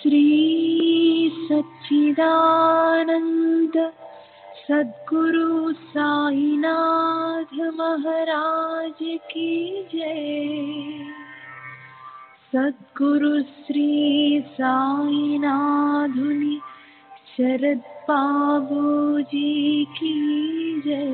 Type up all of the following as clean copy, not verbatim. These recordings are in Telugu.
श्री सच्चिदानंद सद्गुरु साईनाथ महाराज की जय। सद्गुरु श्री साईनाथुनि शरद बाबूजी की जय।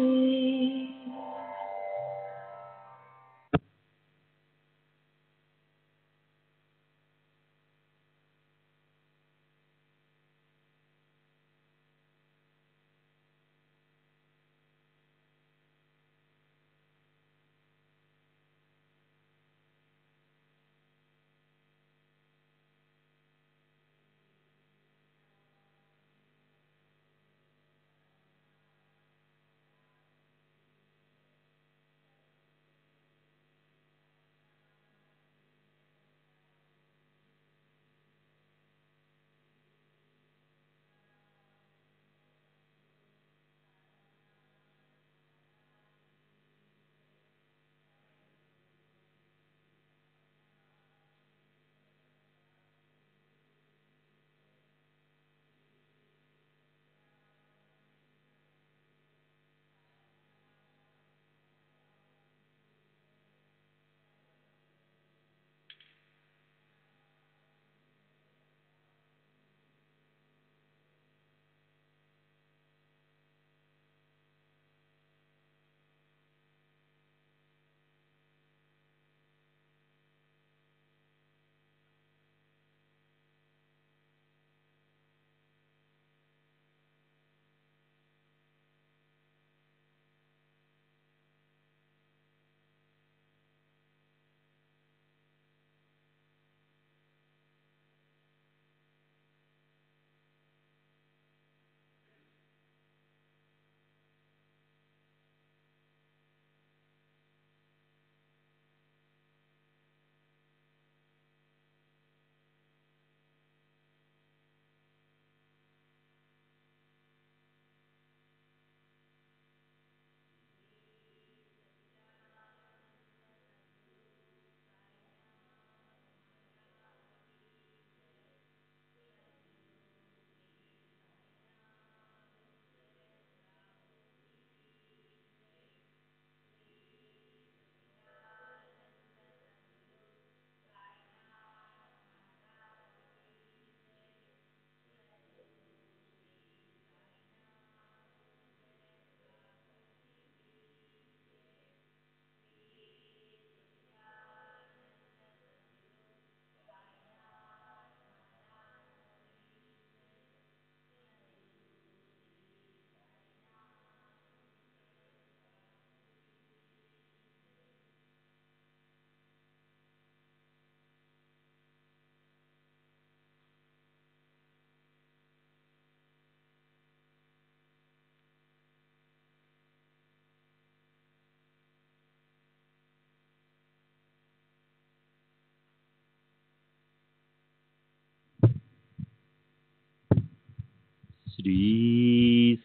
श्री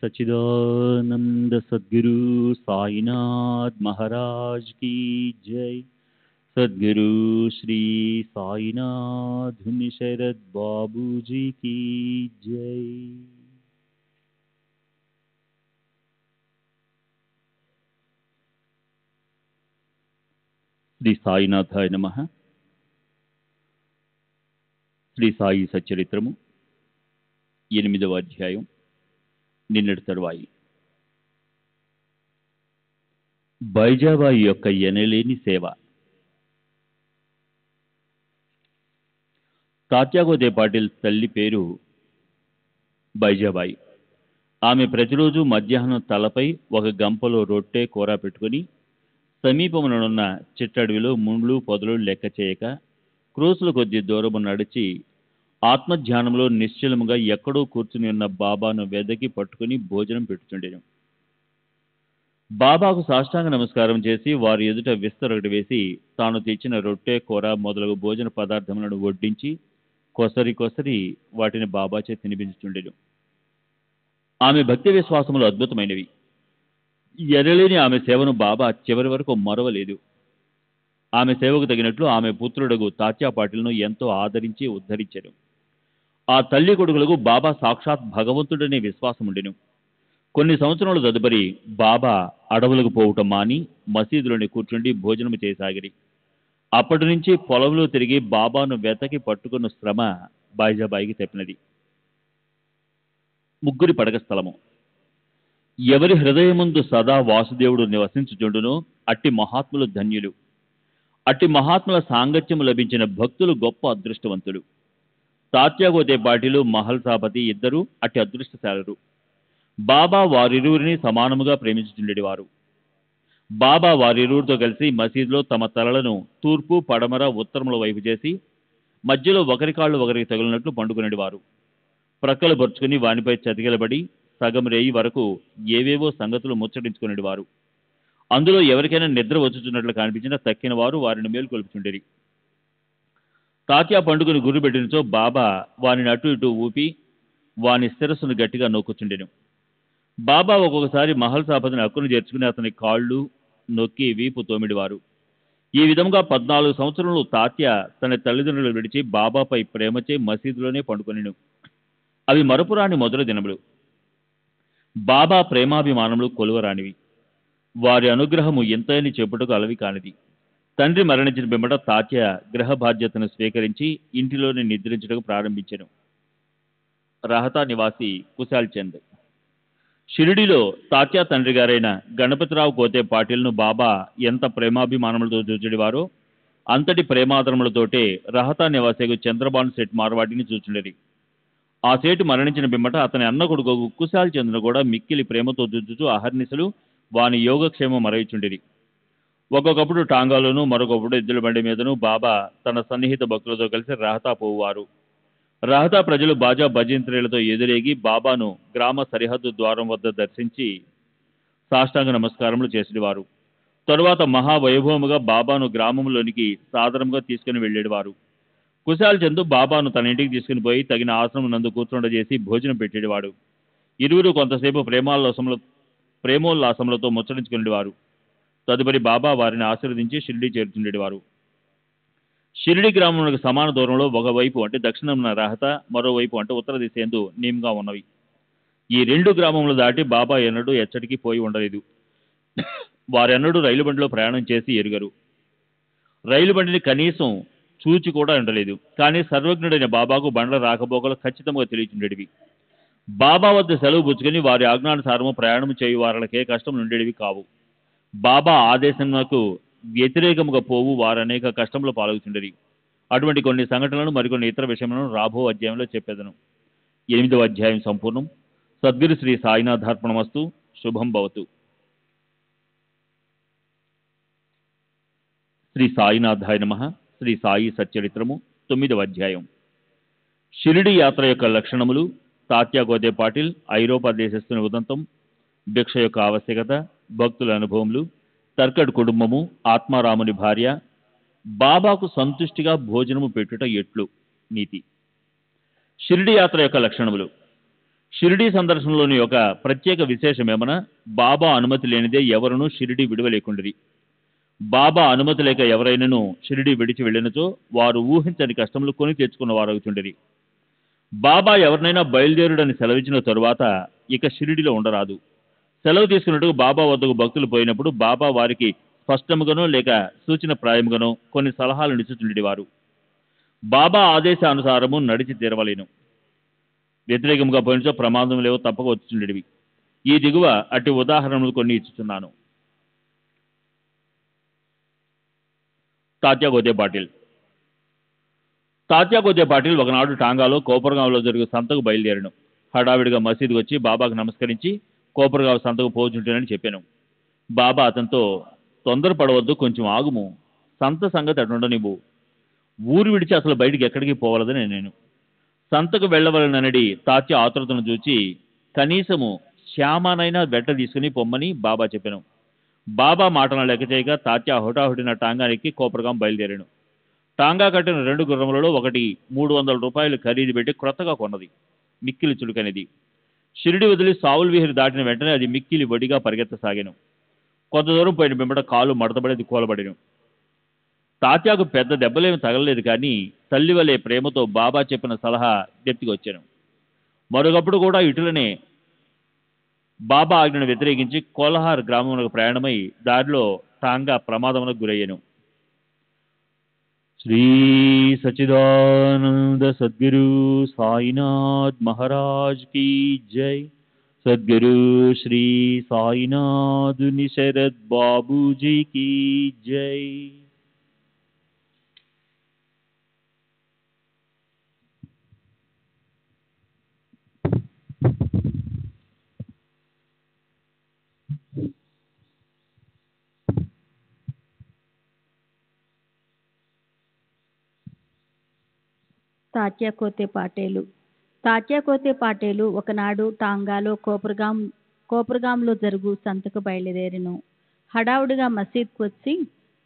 सच्चिदानंद सद्गुरु साईनाथ महाराज की जय। सद्गुरु श्री साईनाथ शरद बाबूजी की जय। శ్రీ సాయినాథాయ నమః. శ్రీ సాయి సచ్చరిత్రము 8వ అధ్యాయం, నిన్నటి తరువాయి. బైజాబాయి యొక్క ఎనలేని సేవ. తాత్యాగోదే పాటిల్ తల్లి పేరు బైజాబాయి. ఆమె ప్రతిరోజు మధ్యాహ్నం తలపై ఒక గంపలో రొట్టె కూర పెట్టుకుని సమీపమునున్న చిట్టడవిలో ముండ్లు పొదలు లెక్క చేయక క్రోసుల కొద్ది దూరము నడిచి ఆత్మధ్యానంలో నిశ్చలముగా ఎక్కడో కూర్చుని ఉన్న బాబాను వెదకి పట్టుకుని భోజనం పెట్టుచుండెను. బాబాకు సాష్టాంగ నమస్కారం చేసి వారి ఎదుట విస్తరొకటి వేసి తాను తెచ్చిన రొట్టె కూర మొదలగు భోజన పదార్థములను వడ్డించి కొసరి కొసరి వాటిని బాబాచే తినిపించుచుండెను. ఆమె భక్తి విశ్వాసములు అద్భుతమైనవి. ఎనలేని ఆమె సేవను బాబా చివరి వరకు మరవలేదు. ఆమె సేవకు తగినట్లు ఆమె పుత్రుడగు తాత్యా పాటిల్ను ఎంతో ఆదరించి ఉద్ధరించారు. ఆ తల్లి కొడుకులకు బాబా సాక్షాత్ భగవంతుడనే విశ్వాసం ఉండెను. కొన్ని సంవత్సరాల తదుపరి బాబా అడవులకు పోవటం మాని మసీదులోని కూర్చుండి భోజనం చేయసాగిరి. అప్పటి నుంచి పొలంలో తిరిగి బాబాను వెతకి పట్టుకున్న శ్రమ బాయిజాబాయికి తప్పినది. ముగ్గురి పడక స్థలము. ఎవరి హృదయముందు సదా వాసుదేవుడు నివసించుచుండునో అట్టి మహాత్ములు ధన్యులు. అట్టి మహాత్ముల సాంగత్యము లభించిన భక్తులు గొప్ప అదృష్టవంతులు. తాత్యాగోతే పాటిలు మహల్సాపతి ఇద్దరు అట్టి అదృష్టశాలురు. బాబా వారిరువురిని సమానముగా ప్రేమించుచుండేవారు. బాబా వారిరువురితో కలిసి మసీదులో తమ తలలను తూర్పు, పడమర, ఉత్తరముల వైపు చేసి మధ్యలో ఒకరి కాళ్ళు ఒకరికి తగిలినట్లు పండుకునేవారు. ప్రక్కలు పరుచుకుని వానిపై చతికిలబడి సగం రేయి వరకు ఏవేవో సంగతులు ముచ్చటించుకునేవారు. అందులో ఎవరికైనా నిద్ర వచ్చుచున్నట్లు కనిపించినా తక్కిన వారు వారిని మేలుకొల్పుచుండేరి. తాత్యా పండుగను గుర్రుపెట్టినచో బాబా వానిని అటు ఇటు ఊపి వాని శిరస్సును గట్టిగా నొక్కుచుండెను. బాబా ఒక్కొక్కసారి మహల్ సాపతిని హక్కును చేర్చుకుని అతని కాళ్ళు నొక్కి వీపు తోమిడివారు. ఈ విధంగా 14 సంవత్సరములు తాత్య తన తల్లిదండ్రులు విడిచి బాబాపై ప్రేమచే మసీదులోనే పండుకొనెను. అవి మరపురాని మొదటి దినములు. బాబా ప్రేమాభిమానములు కొలువరానివి. వారి అనుగ్రహము ఎంతని చెప్పుటకు అలవి కానిది. తండ్రి మరణించిన పిమ్మట తాత్య గ్రహ బాధ్యతను స్వీకరించి ఇంటిలోనే నిద్రించటకు ప్రారంభించెను. రహతా నివాసి కుశాల్ చంద్. షిరిడిలో తాత్యా తండ్రి గారైన గణపతిరావు కోతే పాటిల్ను బాబా ఎంత ప్రేమాభిమానములతో చూచుడివారో అంతటి ప్రేమాదరములతోటే రహతా నివాసికు చంద్రబాను సెట్ మార్వాడిని చూచుండేది. ఆ సేటు మరణించిన పిమ్మట అతని అన్న కొడుకు కుశాల్ చంద్ను కూడా మిక్కిలి ప్రేమతో చూచుచూ అహర్నిశలు వాని యోగక్షేమం మరయిచుండేది. ఒక్కొక్కప్పుడు టాంగాలోనూ మరొకప్పుడు ఎద్దుల బండి మీదను బాబా తన సన్నిహిత భక్తులతో కలిసి రహతా పోవారు. రహతా ప్రజలు బాజా భజంత్రీలతో ఎదురేగి బాబాను గ్రామ సరిహద్దు ద్వారం వద్ద దర్శించి సాష్టాంగ నమస్కారములు చేసేవారు. తరువాత మహావైభవముగా బాబాను గ్రామంలోనికి సాదరంగా తీసుకుని వెళ్ళేవారు. కుశాల్ చంద్ బాబాను తన ఇంటికి తీసుకుని పోయి తగిన ఆశ్రమం నందు కూర్చుండజేసి భోజనం పెట్టేవాడు. ఇరువురు కొంతసేపు ప్రేమోల్లాసములతో ముచ్చరించుకునేవారు. తదుపరి బాబా వారిని ఆశీర్వదించి షిరిడి చేరుతుండేవారు. షిరిడి గ్రామములకు సమాన దూరంలో ఒకవైపు అంటే దక్షిణమున రహత, మరోవైపు అంటే ఉత్తర దిశ యందు నీమ్గా ఉన్నవి. ఈ 2 గ్రామములు దాటి బాబా ఎన్నడూ ఎచ్చటికి పోయి ఉండలేదు. వారెన్నడూ రైలు బండిలో ప్రయాణం చేసి ఎరుగరు. రైలు బండిని కనీసం చూచి కూడా ఉండలేదు. కానీ సర్వజ్ఞుడైన బాబాకు బండ్ల రాకపోకలు ఖచ్చితంగా తెలియచుండేవి. బాబా వద్ద సెలవు పుచ్చుకొని వారి ఆజ్ఞానుసారము ప్రయాణం చేయు వారలకే కష్టం నుండేవి కావు. బాబా ఆదేశమునకు వ్యతిరేకముగా పోవు వారు అనేక కష్టములు పాల్గొచుండేది. అటువంటి కొన్ని సంఘటనలను మరికొన్ని ఇతర విషయములను రాబో అధ్యాయంలో చెప్పేదను. 8వ అధ్యాయం సంపూర్ణం. సద్గురు శ్రీ సాయినాథార్పణమస్తు. శుభం భవతు. శ్రీ సాయినాథాయ నమః. శ్రీ సాయి సచ్చరిత్రము 9వ అధ్యాయం. షిరిడి యాత్ర యొక్క లక్షణములు, తాత్యా గోదే పాటిల్ ఐరోపా దేశస్థుని ఉదంతం, భిక్ష యొక్క ఆవశ్యకత, భక్తుల అనుభవములు, తర్కడ్ కుటుంబము, ఆత్మారాముని భార్య, బాబాకు సంతుష్టిగా భోజనము పెట్టుట ఎట్లు నీతి. షిరిడి యాత్ర యొక్క లక్షణములు. షిరిడి సందర్శనలోని ఒక ప్రత్యేక విశేషమేమన బాబా అనుమతి లేనిదే ఎవరునూ షిరిడి విడువలేకుండిరి. బాబా అనుమతి లేక ఎవరైనాను షిరిడి విడిచి వెళ్ళినచో వారు ఊహించని కష్టములు కొని తెచ్చుకున్న వారు అవుతుండేది. బాబా ఎవరినైనా బయలుదేరుడని సెలవిచ్చిన తరువాత ఇక షిరిడిలో ఉండరాదు. సెలవు తీసుకున్నట్టుగా బాబా వద్దకు భక్తులు పోయినప్పుడు బాబా వారికి స్పష్టముగానో లేక సూచన ప్రాయముగానో కొన్ని సలహాలు ఇచ్చుచుండేవారు. బాబా ఆదేశానుసారము నడిచి తీరవలేను. వ్యతిరేకంగా పోయినచో ప్రమాదం లేవో తప్పక వచ్చుచుండేవి. ఈ దిగువ అట్టి ఉదాహరణలు కొన్ని ఇచ్చుచున్నాను. తాత్యా గోదే పాటిల్. తాత్యా గోదే పాటిల్ ఒకనాడు టాంగాలో కోపరగాంలో జరిగే సంతకు బయలుదేరాను. హడావిడిగా మసీదుకు వచ్చి బాబాకు నమస్కరించి కోపరగావ్ సంతకు పోచుంటేనని చెప్పాను. బాబా అతనితో తొందరపడవద్దు, కొంచెం ఆగుము, సంత సంగతి అటుండ నీవు, ఊరు విడిచి అసలు బయటికి ఎక్కడికి పోవాలని నేను. సంతకు వెళ్ళవలనడి తాత్య ఆతృతను చూచి కనీసము శ్యామానైనా వెంట తీసుకుని పొమ్మని బాబా చెప్పాను. బాబా మాటను లెక్క చేయక తాత్య హుటాహుటిన టాంగానికి కోపరగాం బయలుదేరాను. టాంగా కట్టిన 2 గుర్రములలో ఒకటి 300 రూపాయలు ఖరీదు పెట్టి క్రొత్తగా కొన్నది. మిక్కిలి చులుకనేది. షిరిడి వదిలి సావుల్ విహిర్ దాటిన వెంటనే అది మిక్కిలి వడిగా పరిగెత్తసాగాను. కొంత దూరం పోయిన పిమ్మట కాలు మడతబడి కూలబడిను. తాత్యాకు పెద్ద దెబ్బలేమి తగలలేదు, కానీ తల్లి వలె ప్రేమతో బాబా చెప్పిన సలహా జ్ఞప్తికొచ్చాను. మరొకప్పుడు కూడా ఇటులనే బాబా ఆజ్ఞను వ్యతిరేకించి కోల్హార్ గ్రామమునకు ప్రయాణమై దారిలో టాంగా ప్రమాదమునకు గురయ్యను. శ్రీ సచిదానంద సద్గురు సాయినాథ్ మహారాజ్ కీ జై. సద్గురు శ్రీ సాయినాథ్ నిశరద్ బాబూజీ కీ జై. తాత్యాకోతే పాటేలు. తాత్యాకోతే పాటేలు ఒకనాడు టాంగాలో కోపురగాంలో జరుగు సంతకు బయలుదేరెను. హడావుడిగా మసీద్కు వచ్చి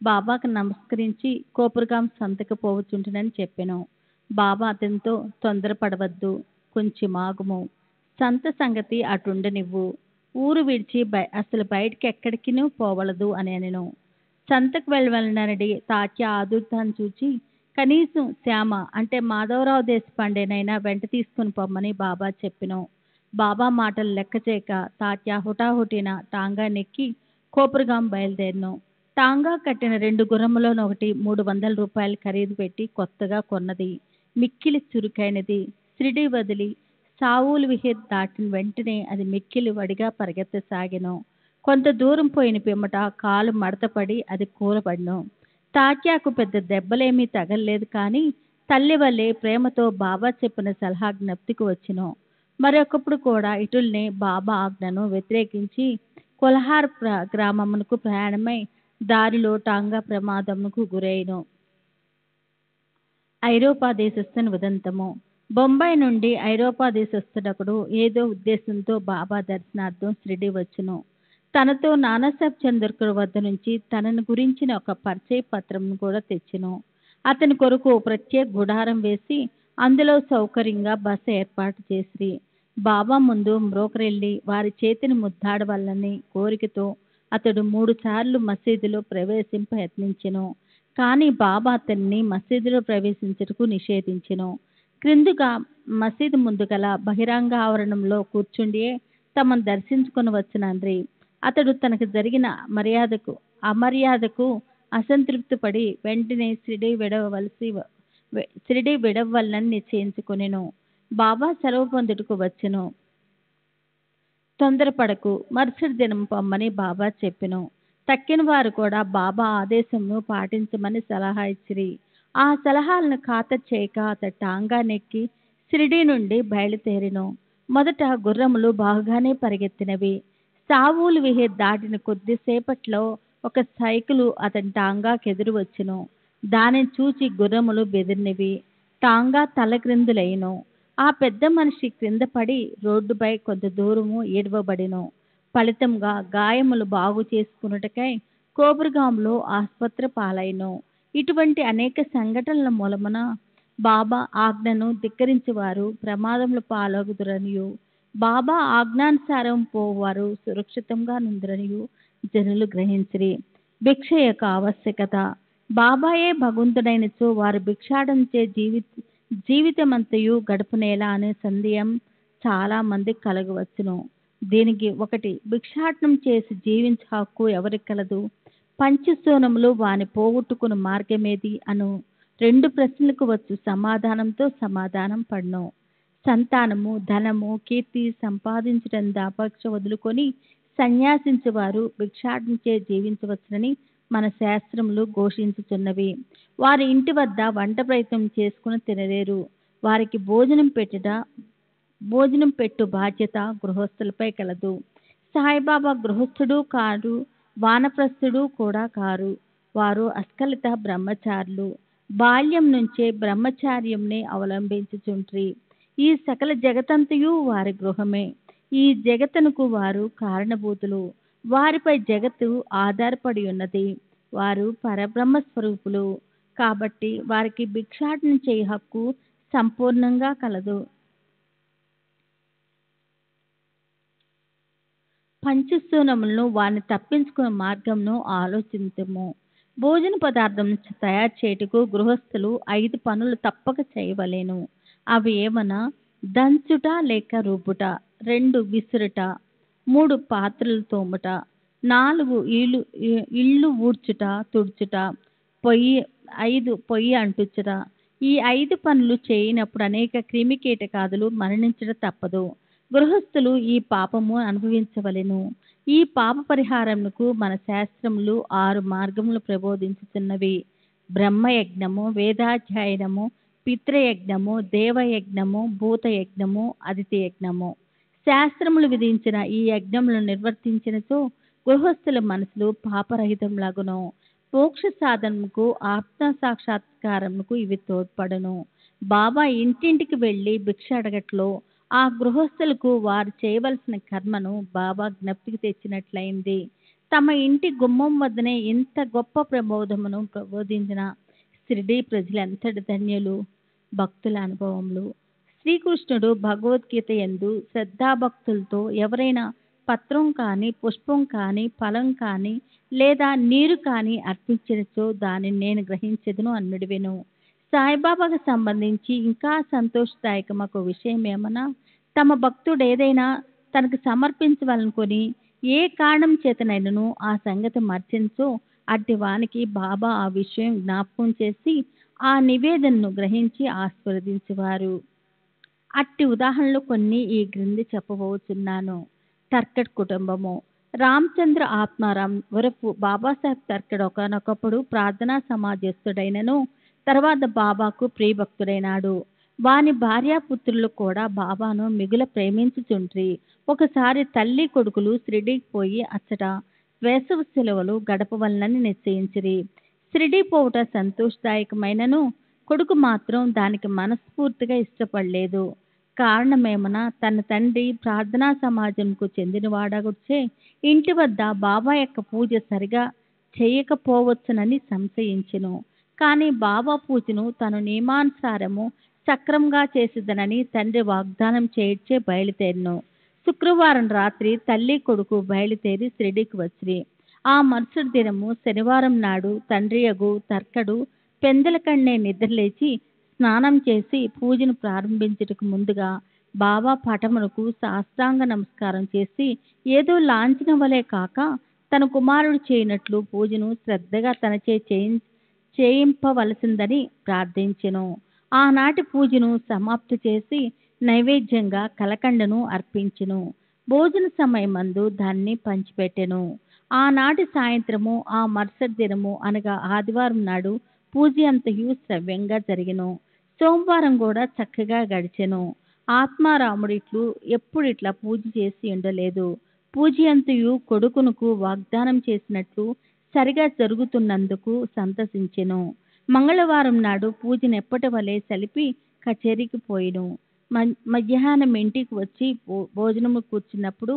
బాబాకు నమస్కరించి కోపురగాం సంతకు పోవచుంటునని చెప్పెను. బాబా అతనితో తొందరపడవద్దు, కొంచెం ఆగుము, సంత సంగతి అటుండనివ్వు, ఊరు విడిచి అసలు బయటికి ఎక్కడికినూ పోవలదు అని అనెను. సంతకు వెళ్ళవలనడి తాత్య ఆదుర్తాన్ని చూచి కనీసం శ్యామ అంటే మాధవరావు దేశపాండేనైనా వెంట తీసుకుని పొమ్మని బాబా చెప్పెను. బాబా మాటలు లెక్క చేయక తాత్య హుటాహుటిన టాంగా నెక్కి కోపురగాం బయలుదేరిను. టాంగా కట్టిన 2 గుర్రములోనొకటి 300 రూపాయలు ఖరీదు పెట్టి కొత్తగా కొన్నది. మిక్కిలి చురుకైనది. షిరిడీ వదిలి సావూల్ విహిర్ దాటిన వెంటనే అది మిక్కిలి వడిగా పరిగెత్తసాగెను. కొంత దూరం పోయిన పిమ్మట కాలు మడతపడి అది కూలబడిను. తాత్యాకు పెద్ద దెబ్బలేమీ తగలలేదు, కానీ తల్లి వల్లే ప్రేమతో బాబా చెప్పిన సలహా జ్ఞప్తికి వచ్చెను. మరొకప్పుడు కూడా ఇటుల్నే బాబా ఆజ్ఞను వ్యతిరేకించి కొల్హార్ గ్రామమునకు ప్రయాణమై దారిలో టాంగా ప్రమాదమునకు గురైను. ఐరోపా దేశస్థుని ఉదంతము. బొంబాయి నుండి ఐరోపా దేశస్థుడొకడు ఏదో ఉద్దేశంతో బాబా దర్శనార్థం షిరిడీ వచ్చును. తనతో నానాసాహెబ్ చంద్రకర్ వద్ద నుంచి తనను గురించిన ఒక పరిచయ పత్రంను కూడా తెచ్చెను. అతని కొరకు ప్రత్యేక గుడారం వేసి అందులో సౌకర్యంగా బస ఏర్పాటు చేసిరి. బాబా ముందు మ్రోకరెళ్ళి వారి చేతిని ముద్దాడవల్లని కోరికతో అతడు 3 సార్లు మసీదులో ప్రవేశింప యత్నించెను. కానీ బాబా అతన్ని మసీదులో ప్రవేశించుటకు నిషేధించెను. క్రిందుగా మసీదు ముందు గల బహిరంగ ఆవరణంలో కూర్చుండియే తమను దర్శించుకొని వచ్చినండ్రి. అతడు తనకు జరిగిన అమర్యాదకు అసంతృప్తి పడి వెంటనే షిరిడీ విడవలనని నిశ్చయించుకొనెను. బాబా సెలవు పొందుటకు వచ్చెను. తొందరపడకు, మరుసటి దినం పొమ్మని బాబా చెప్పెను. తక్కిన వారు కూడా బాబా ఆదేశమును పాటించమని సలహా ఇచ్చిరి. ఆ సలహాలను ఖాతరు చేయక అతడు టాంగా నెక్కి షిరిడీ నుండి బయలుదేరెను. మొదట గుర్రములు బాగానే పరిగెత్తినవి. సావూల్ విహిర్ దాటిన కొద్దిసేపట్లో ఒక సైకిలు అతని టాంగాకు ఎదురు వచ్చెను. దానిని చూచి గుర్రములు బెదిరినవి. టాంగా తలక్రిందులైను. ఆ పెద్ద మనిషి క్రింద పడి రోడ్డుపై కొంత దూరము ఈడ్వబడెను. ఫలితంగా గాయములు బాగు చేసుకున్నటకై కోపురగాంలో ఆసుపత్రి పాలైను. ఇటువంటి అనేక సంఘటనల మూలమున బాబా ఆజ్ఞను ధిక్కరించేవారు ప్రమాదముల పాలగుదురనియు, బాబా ఆజ్ఞానుసారం పోవారు సురక్షితంగా నుందురనియు జనులు గ్రహించిరి. భిక్ష యొక్క ఆవశ్యకత. బాబాయే భగవంతుడైనచో వారు భిక్షాటంచే జీవితమంతయు గడుపునేలా అనే సందేహం చాలా మంది కలగవచ్చును. దీనికి ఒకటి, భిక్షాటనం చేసి జీవించే హక్కు ఎవరికి కలదు? పంచశూనములు వాని పోగొట్టుకుని మార్గమేది అను 2 ప్రశ్నలకు వచ్చు సమాధానంతో సమాధానం పడును. సంతానము, ధనము, కీర్తి సంపాదించడం దాపక్ష వదులుకొని సన్యాసించేవారు భిక్షాటంచే జీవించవచ్చునని మన శాస్త్రములు ఘోషించుచున్నవి. వారి ఇంటి వద్ద వంట ప్రయత్నం చేసుకుని తినలేరు. వారికి భోజనం పెట్టు బాధ్యత గృహస్థులపై కలదు. సాయిబాబా గృహస్థుడు కారు, వానప్రస్థుడు కూడా కారు. వారు అస్ఖలిత బ్రహ్మచారులు. బాల్యం నుంచే బ్రహ్మచార్యంని అవలంబించుచుండ్రి. ఈ సకల జగతంతయు వారి గృహమే. ఈ జగత్తునకు వారు కారణభూతులు. వారిపై జగత్తు ఆధారపడి ఉన్నది. వారు పరబ్రహ్మ స్వరూపులు కాబట్టి వారికి భిక్షాటన చేయ హక్కు సంపూర్ణంగా కలదు. పంచశూనములను వారిని తప్పించుకునే మార్గంను ఆలోచించము. భోజన పదార్థం తయారు చేయుటకు గృహస్థులు 5 పనులు తప్పక చేయవలెను. అవి ఏమనా దంచుట లేక రుబ్బుట, 2 విసురుట, 3 పాత్రలు తోముట, 4 ఇళ్ళు ఊడ్చుట తుడుచుట, 5 పొయ్యి అంటుచుట. ఈ 5 పనులు చేయనప్పుడు అనేక క్రిమి కీటకాదులు మరణించట తప్పదు. గృహస్థులు ఈ పాపము అనుభవించవలెను. ఈ పాప పరిహారమునకు మన శాస్త్రములు 6 మార్గములు ప్రబోధించుతున్నవి. బ్రహ్మయజ్ఞము, వేదాధ్యయనము, పితృయజ్ఞము, దేవయజ్ఞము, భూతయజ్ఞము, అదితి యజ్ఞము. శాస్త్రములు విధించిన ఈ యజ్ఞములను నిర్వర్తించినచో గృహస్థుల మనసులు పాపరహితములగును. మోక్ష సాధనముకు, ఆత్మ సాక్షాత్కారముకు ఇవి తోడ్పడును. బాబా ఇంటింటికి వెళ్ళి భిక్ష అడగట్లో ఆ గృహస్థులకు వారు చేయవలసిన కర్మను బాబా జ్ఞప్తికి తెచ్చినట్లయింది. తమ ఇంటి గుమ్మం వద్దనే ఇంత గొప్ప ప్రబోధమును ప్రబోధించిన షిరిడీ ప్రజలు ఎంతటి ధన్యులు. భక్తుల అనుభవములు. శ్రీకృష్ణుడు భగవద్గీత యందు శ్రద్ధాభక్తులతో ఎవరైనా పత్రం కానీ, పుష్పం కానీ, ఫలం కానీ లేదా నీరు కానీ అర్పించినచో దానిని నేను గ్రహించదును అన్నుడివెను. సాయిబాబాకు సంబంధించి ఇంకా సంతోషదాయకమొక విషయం ఏమన్నా, తమ భక్తుడు ఏదైనా తనకు సమర్పించవాలనుకొని ఏ కారణం చేతనైనను ఆ సంగతి మర్చినచో అట్టి వానికి బాబా ఆ విషయం జ్ఞాపకం చేసి ఆ నివేదనను గ్రహించి ఆశీర్వదించేవారు. అట్టి ఉదాహరణలు కొన్ని ఈ క్రింది చెప్పబోతున్నాను. తర్కడ్ కుటుంబము. రామచంద్ర ఆత్మారాం ఉరఫ్ బాబాసాహెబ్ తర్కడ్ ఒకనొకప్పుడు ప్రార్థనా సమాజస్తుడైనను తర్వాత బాబాకు ప్రియభక్తుడైనాడు. వాని భార్యాపుత్రులు కూడా బాబాను మిగుల ప్రేమించుచుండ్రి. ఒకసారి తల్లి కొడుకులు షిరిడీకి పోయి అచ్చట వేసవి సెలవులు గడపవలనని నిశ్చయించిరి. షిరిడీ పోవుట సంతోషదాయకమైనను కొడుకు మాత్రం దానికి మనస్ఫూర్తిగా ఇష్టపడలేదు. కారణమేమనా, తన తండ్రి ప్రార్థనా సమాజంకు చెందినవాడగుచ్చే ఇంటి వద్ద బాబా యొక్క పూజ సరిగా చేయకపోవచ్చునని సంశయించెను. కానీ బాబా పూజను తను నియమానుసారము సక్రమంగా చేసేదనని తండ్రి వాగ్దానం చేయించే బయలుదేరిను. శుక్రవారం రాత్రి తల్లి కొడుకు బయలుదేరి షిరిడీకి వచ్చిరి. ఆ మరుసటి దినము శనివారం నాడు తండ్రియగు తర్కడు పెందలకన్నే నిద్రలేచి స్నానం చేసి పూజను ప్రారంభించుటకు ముందుగా బాబా పటమునకు సాష్టాంగ నమస్కారం చేసి ఏదో లాంఛనం వలె కాక తన కుమారుడు చేయనట్లు పూజను శ్రద్ధగా తనచే చేయింపవలసిందని ప్రార్థించెను. ఆనాటి పూజను సమాప్తి చేసి నైవేద్యంగా కలకండను అర్పించెను. భోజన సమయమందు దాన్ని పంచిపెట్టెను. ఆనాటి సాయంత్రము ఆ మరుసటి దినము అనగా ఆదివారం నాడు పూజ అంతయు శ్రవ్యంగా జరిగెను. సోమవారం కూడా చక్కగా గడిచెను. ఆత్మారాముడిట్లు ఎప్పుడిట్లా పూజ చేసి ఉండలేదు. పూజ అంతయు కొడుకునకు వాగ్దానం చేసినట్లు సరిగా జరుగుతున్నందుకు సంతసించెను. మంగళవారం నాడు పూజను ఎప్పటి వలె సలిపి కచేరీకి పోయిను. మధ్యాహ్నం ఇంటికి వచ్చి భోజనము కూర్చున్నప్పుడు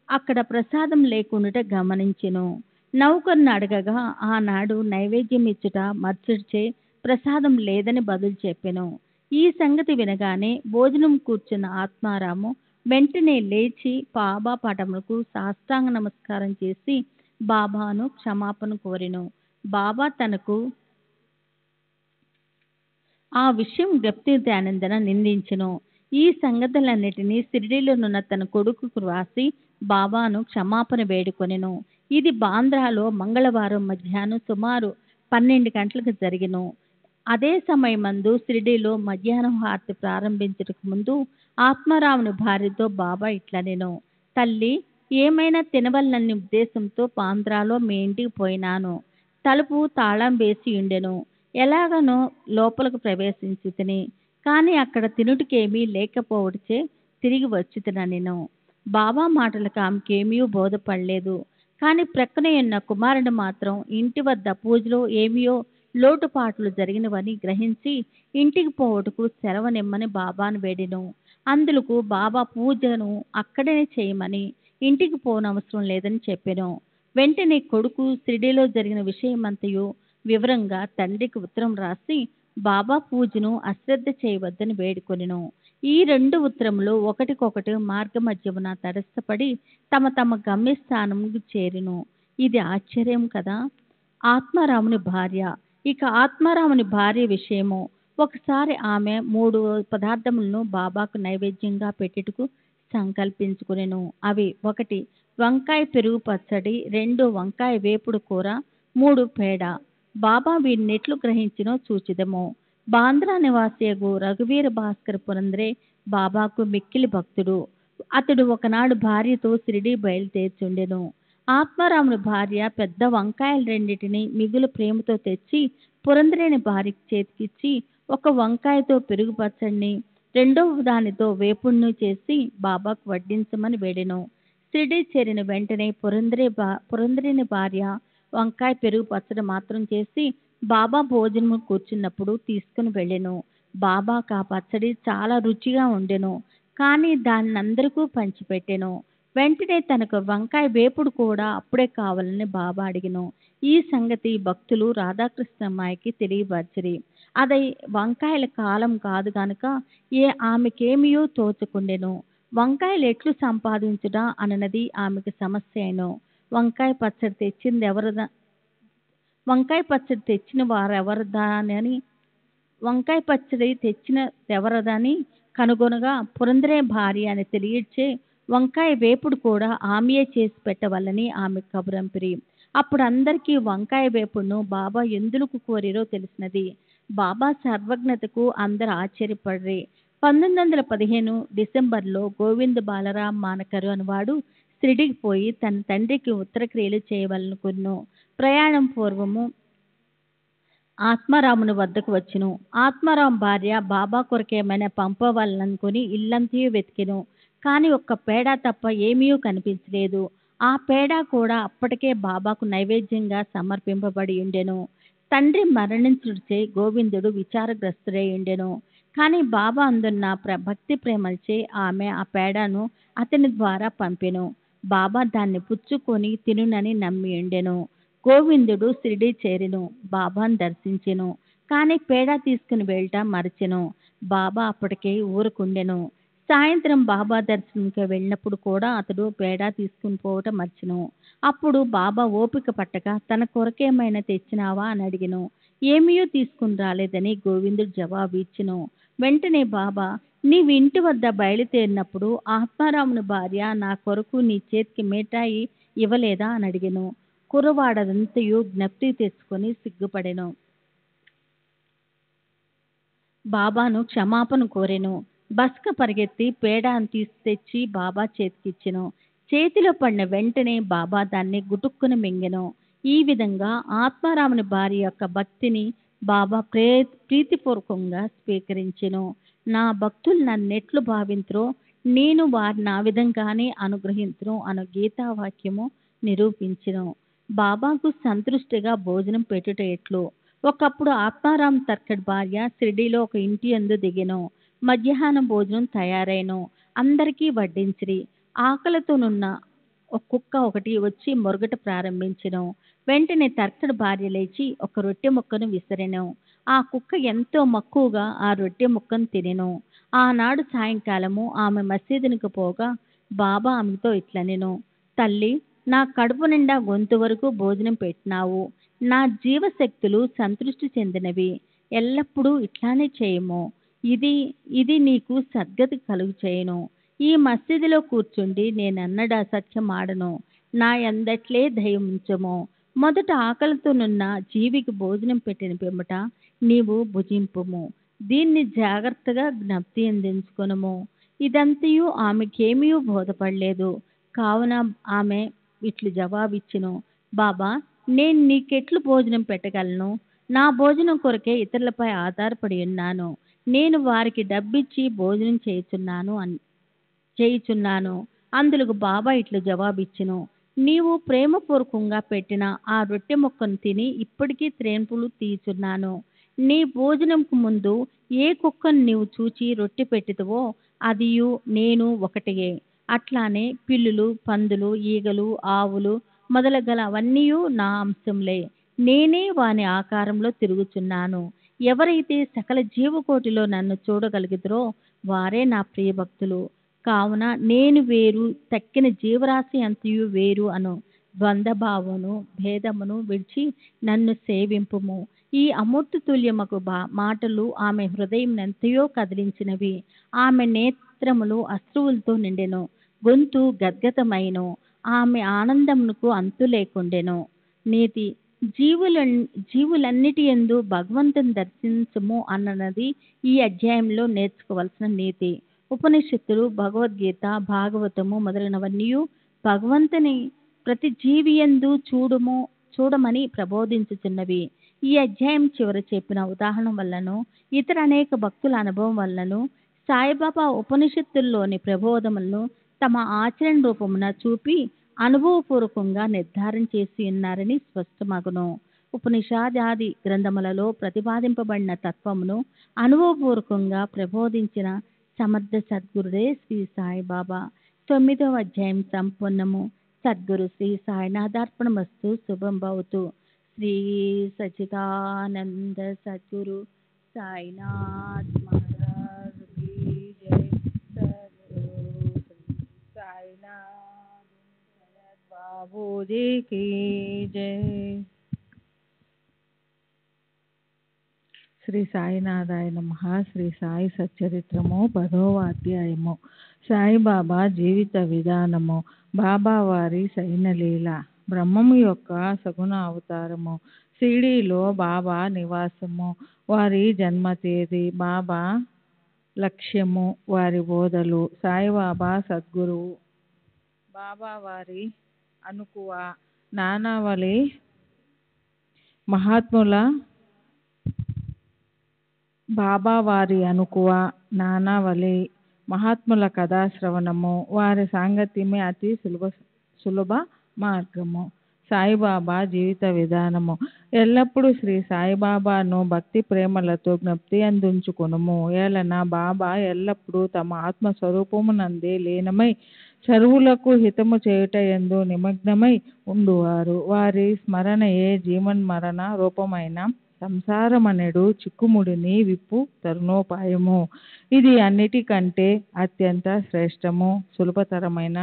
అక్కడ ప్రసాదం లేకుండా గమనించెను. నౌకర్ను అడగగా ఆనాడు నైవేద్యం ఇచ్చుట మర్చిడిచే ప్రసాదం లేదని బదులు చెప్పెను. ఈ సంగతి వినగానే భోజనం కూర్చున్న ఆత్మారాము వెంటనే లేచి బాబా పటములకు సాష్టాంగ నమస్కారం చేసి బాబాను క్షమాపణ కోరెను. బాబా తనకు ఆ విషయం జ్ఞప్తిదానందన నిందించెను. ఈ సంగతులన్నిటినీ షిరిడీలోనున్న తన కొడుకుకు రాసి బాబాను క్షమాపణ వేడుకొనెను. ఇది బాంద్రాలో మంగళవారం మధ్యాహ్నం సుమారు 12 గంటలకు జరిగెను. అదే సమయమందు షిరిడీలో మధ్యాహ్నం హారతి ప్రారంభించటకు ముందు ఆత్మారాముని భార్యతో బాబా ఇట్లనెను. తల్లి, ఏమైనా తినవలనని ఉద్దేశంతో బాంద్రాలో మీ ఇంటికి పోయినాను. తలుపు తాళం వేసి ఉండెను. ఎలాగనో లోపలకు ప్రవేశించి తిని, కానీ అక్కడ తినుటికేమీ లేకపోవడిచే తిరిగి వచ్చితనెను. బాబా మాటలకు ఆమెకేమీ బోధపడలేదు. కానీ ప్రక్కనే ఉన్న కుమారుడు మాత్రం ఇంటి వద్ద పూజలో ఏమియో లోటుపాట్లు జరిగినవని గ్రహించి ఇంటికి పోవటకు సెలవునిమ్మని బాబాను వేడెను. అందులకు బాబా పూజను అక్కడే చేయమని, ఇంటికి పోనవసరం లేదని చెప్పెను. వెంటనే కొడుకు షిరిడీలో జరిగిన విషయమంతయు వివరంగా తండ్రికి ఉత్తరం రాసి బాబా పూజను అశ్రద్ధ చేయవద్దని వేడుకొనెను. ఈ 2 ఉత్తరములు ఒకటికొకటి మార్గమధ్యమున తటస్థపడి తమ తమ గమ్యస్థానముకు చేరెను. ఇది ఆశ్చర్యం కదా. ఆత్మారాముని భార్య. ఇక ఆత్మారాముని భార్య విషయము. ఒకసారి ఆమె 3 పదార్థములను బాబాకు నైవేద్యంగా పెట్టుటకు సంకల్పించుకునెను. అవి 1 వంకాయ పెరుగు పచ్చడి, 2 వంకాయ వేపుడు కూర, 3 పేడ. బాబా వీటినెట్లు గ్రహించినో చూచిదము. బాంద్రా నివాసియగు రఘువీర భాస్కర్ పురంద్రే బాబాకు మిక్కిలి భక్తుడు. అతడు ఒకనాడు భార్యతో షిరిడీ బయలుదేర్చుండెను. ఆత్మారాముని భార్య పెద్ద వంకాయలు రెండింటిని మిగులు ప్రేమతో తెచ్చి పురంద్రేని భార్య చేతికిచ్చి 1 వంకాయతో పెరుగు పచ్చడిని, 2వ దానితో వేపుడును చేసి బాబాకు వడ్డించమని వేడెను. షిరిడీ చేరిన వెంటనే పురంద్రేని భార్య వంకాయ పెరుగు పచ్చడి మాత్రం చేసి బాబా భోజనము కూర్చున్నప్పుడు తీసుకుని వెళ్ళెను. బాబాకు ఆ పచ్చడి చాలా రుచిగా ఉండెను. కానీ దాన్ని అందరికీ పంచిపెట్టెను. వెంటనే తనకు వంకాయ వేపుడు కూడా అప్పుడే కావాలని బాబా అడిగెను. ఈ సంగతి భక్తులు రాధాకృష్ణమ్మాయికి తెలియపరిచిరి. అది వంకాయల కాలం కాదు గనుక ఆమెకేమియో తోచకుండెను. వంకాయలు ఎట్లు సంపాదించుడా అన్నది ఆమెకు సమస్య అయిను. వంకాయ పచ్చడి తెచ్చిన వారెవరదని కనుగొనగా పురంద్రే భార్య అని తెలియచే వంకాయ వేపుడు కూడా ఆమెయే చేసి పెట్టవల్లని ఆమె కబురంపిరి. అప్పుడు అందరికీ వంకాయ వేపుడును బాబా ఎందులకు కోరిరో తెలిసినది. బాబా సర్వజ్ఞతకు అందరు ఆశ్చర్యపడ్రి. 1915 డిసెంబర్లో గోవింద్ బాలరామ్ మానకరు అనువాడు షిరిడీకి పోయి తన తండ్రికి ఉత్తరక్రియలు చేయవలనుకును. ప్రయాణం పూర్వము ఆత్మారాముని వద్దకు వచ్చును. ఆత్మారాం భార్య బాబా కొరకేమైనా పంపవాలనుకుని ఇల్లంతయు వెతికెను. కానీ 1 పేడ తప్ప ఏమీ కనిపించలేదు. ఆ పేడ కూడా అప్పటికే బాబాకు నైవేద్యంగా సమర్పింపబడి ఉండెను. తండ్రి మరణించుడిచే గోవిందుడు విచారగ్రస్తుడై ఉండెను. కానీ బాబా అందున్న భక్తి ప్రేమలచే ఆమె ఆ పేడను అతని ద్వారా పంపెను. బాబా దాన్ని పుచ్చుకొని తినునని నమ్మి ఉండెను. గోవిందుడు షిరిడీ చేరెను. బాబాను దర్శించెను. కానీ పేడ తీసుకుని వెళ్ళటం మరచెను. బాబా అప్పటికే ఊరుకుండెను. సాయంత్రం బాబా దర్శనంకి వెళ్ళినప్పుడు కూడా అతడు పేడ తీసుకుని పోవటం మర్చెను. అప్పుడు బాబా ఓపిక పట్టక తన కొరకేమైనా తెచ్చినావా అని అడిగెను. ఏమీ తీసుకుని రాలేదని గోవిందుడు జవాబు ఇచ్చెను. వెంటనే బాబా, నీవు ఇంటి వద్ద బయలుదేరినప్పుడు ఆత్మారాముని భార్య నా కొరకు నీ చేతికి మిఠాయి ఇవ్వలేదా అని అడిగెను. కుర్రవాడంతయు జ్ఞప్తి తెచ్చుకొని సిగ్గుపడెను. బాబాను క్షమాపణ కోరెను. బస్క పరిగెత్తి పేడను తెచ్చి బాబా చేతికిచ్చెను. చేతిలో పడిన వెంటనే బాబా దాన్ని గుటుక్కున మింగెను. ఈ విధంగా ఆత్మారాముని భార్య యొక్క భక్తిని బాబా ప్రీతిపూర్వకంగా స్వీకరించెను. నా భక్తులు నన్నెట్లు భావింతురో నేను వారిని ఆ విధంగానే అనుగ్రహించును అను గీతావాక్యము నిరూపించెను. బాబాకు సంతృష్టిగా భోజనం పెట్టుట ఎట్లు. ఒకప్పుడు ఆత్మారాం తర్కడ్ భార్య షిరిడీలో ఒక ఇంటి యందు దిగెను. మధ్యాహ్నం భోజనం తయారైను. అందరికీ వడ్డించిరి. ఆకలితోనున్న కుక్క ఒకటి వచ్చి మొరగట ప్రారంభించెను. వెంటనే తర్కడ్ భార్య లేచి 1 రొట్టె ముక్కను విసిరెను. ఆ కుక్క ఎంతో మక్కువగా ఆ రొట్టె ముక్కను తినెను. ఆనాడు సాయంకాలము ఆమె మసీదునికి పోగా బాబా ఆమెతో ఇట్లనెను. తల్లి, నా కడుపు నిండా గొంతు వరకు భోజనం పెట్టినావు. నా జీవశక్తులు సంతృష్టి చెందినవి. ఎల్లప్పుడూ ఇట్లానే చేయము. ఇది నీకు సద్గతి కలుగు చేయను. ఈ మసీదులో కూర్చుండి నేనన్నడా సత్యం ఆడను. నా అందట్లే దయముంచము. మొదట ఆకలితోనున్న జీవికి భోజనం పెట్టిన పిమ్మట నీవు భుజింపుము. దీన్ని జాగ్రత్తగా జ్ఞప్తి అందించుకొనుము. ఇదంతయు ఆమెకేమీ బోధపడలేదు. కావున ఆమె ఇట్లు జవాబిచ్చెను. బాబా, నేను నీకెట్లు భోజనం పెట్టగలను? నా భోజనం కొరకే ఇతరులపై ఆధారపడి ఉన్నాను. నేను వారికి డబ్బిచ్చి భోజనం చేయుచున్నాను. అందులకు బాబా ఇట్లు జవాబిచ్చెను. నీవు ప్రేమపూర్వకంగా పెట్టిన ఆ రొట్టె ముక్కను తిని ఇప్పటికీ త్రేన్పులు తీయుచున్నాను. నీ భోజనంకు ముందు ఏ కుక్కను నీవు చూచి రొట్టె పెట్టితివో అదియు నేను ఒకటియే. అట్లానే పిల్లులు, పందులు, ఈగలు, ఆవులు మొదలగలవన్నీయు నా అంశంలే. నేనే వాని ఆకారంలో తిరుగుచున్నాను. ఎవరైతే సకల జీవకోటిలో నన్ను చూడగలుగుతారో వారే నా ప్రియభక్తులు. కావున నేను వేరు, తక్కిన జీవరాశి అంతయు వేరు అను ద్వంద్వభావమును భేదమును విడిచి నన్ను సేవింపుము. ఈ అమూర్త తుల్యమకు మాటలు ఆమె హృదయం ఎంతయో కదిలించినవి. ఆమె నేత్రములు అశ్రువులతో నిండెను, గొంతు గద్గతమైను. ఆమె ఆనందమునకు అంతు లేకుండెను. నీతి జీవులన్నిటి యందు భగవంతుని దర్శించము అన్నది ఈ అధ్యాయంలో నేర్చుకోవలసిన నీతి. ఉపనిషత్తులు, భగవద్గీత, భాగవతము మొదలైనవన్నీ భగవంతుని ప్రతి జీవియందు చూడమని ప్రబోధించుచున్నవి. ఈ అధ్యాయం చివర చెప్పిన ఉదాహరణ వల్లను ఇతర అనేక భక్తుల అనుభవం వల్లను సాయిబాబా ఉపనిషత్తుల్లోని ప్రబోధములను తమ ఆచరణ రూపమున చూపి అనుభవపూర్వకంగా నిర్ధారణ చేసి ఉన్నారని స్పష్టమగును. ఉపనిషాదాది గ్రంథములలో ప్రతిపాదింపబడిన తత్వమును అనుభవపూర్వకంగా ప్రబోధించిన సమర్థ సద్గురుడే శ్రీ సాయిబాబా. 9వ అధ్యాయం సంపూర్ణము. సద్గురు శ్రీ సాయినాథార్పణమస్తు. శుభం భవతు. శ్రీ సచిదానంద సద్గురు సాయినాథ్ మహారాజ్ की जय. सद्गुरु श्री साईनाथ बाबूजी की जय. శ్రీ సాయినాథాయ నమః. శ్రీ సాయి సచ్చరిత్రము 10వ అధ్యాయము. సాయిబాబా జీవిత విధానము. బాబా వారి శయనలీల. బ్రహ్మము యొక్క సగుణ అవతారము. షిరిడీలో బాబా నివాసము. వారి జన్మ తేదీ, బాబా లక్ష్యము, వారి బోధలు. సాయిబాబా సద్గురువు. బాబా వారి అనుకువ. నానావళి మహాత్ముల బాబా వారి అనుకువ, నానావళి మహాత్ముల కథాశ్రవణము. వారి సాంగత్యమే అతి సులభ మార్గము. సాయిబాబా జీవిత విధానము. ఎల్లప్పుడూ శ్రీ సాయిబాబాను భక్తి ప్రేమలతో జ్ఞప్తి అందించుకొనుము. ఏలన బాబా ఎల్లప్పుడూ తమ ఆత్మస్వరూపమునందే లీనమై సర్వులకు హితము చేయుట యందు నిమగ్నమై ఉండువారు. వారి స్మరణయే జీవన్మరణ రూపమైన సంసారమనెడు చిక్కుముడిని విప్పు తరుణోపాయము. ఇది అన్నిటికంటే అత్యంత శ్రేష్టము, సులభతరమైన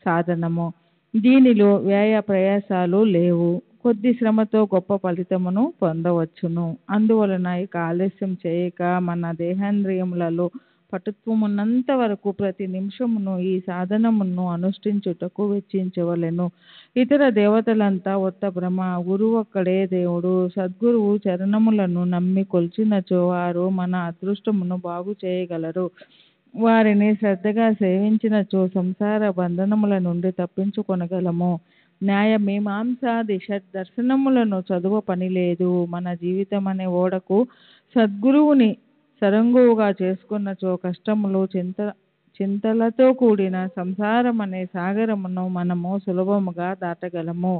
సాధనము. దీనిలో వ్యయ ప్రయాసాలు లేవు. కొద్ది శ్రమతో గొప్ప ఫలితమును పొందవచ్చును. అందువలన ఇక ఆలస్యం చేయక మన దేహేంద్రియములలో పటుత్వమున్నంత వరకు ప్రతి నిమిషమును ఈ సాధనమును అనుష్ఠించుటకు వెచ్చించవలెను. ఇతర దేవతలంతా ఒత్త భ్రమ. గురువొక్కడే దేవుడు. సద్గురువు చరణములను నమ్మి కొలిచినచో వారు మన అదృష్టమును బాగు చేయగలరు. వారిని శ్రద్ధగా సేవించినచో సంసార బంధనముల నుండి తప్పించుకొనగలము. న్యాయ మీమాంసాది షడ్ దర్శనములను చదువ పని లేదు. మన జీవితం అనే ఓడకు సద్గురువుని సరంగువుగా చేసుకున్నచో కష్టములు, చింతలతో కూడిన సంసారం అనే సాగరమును మనము సులభముగా దాటగలము.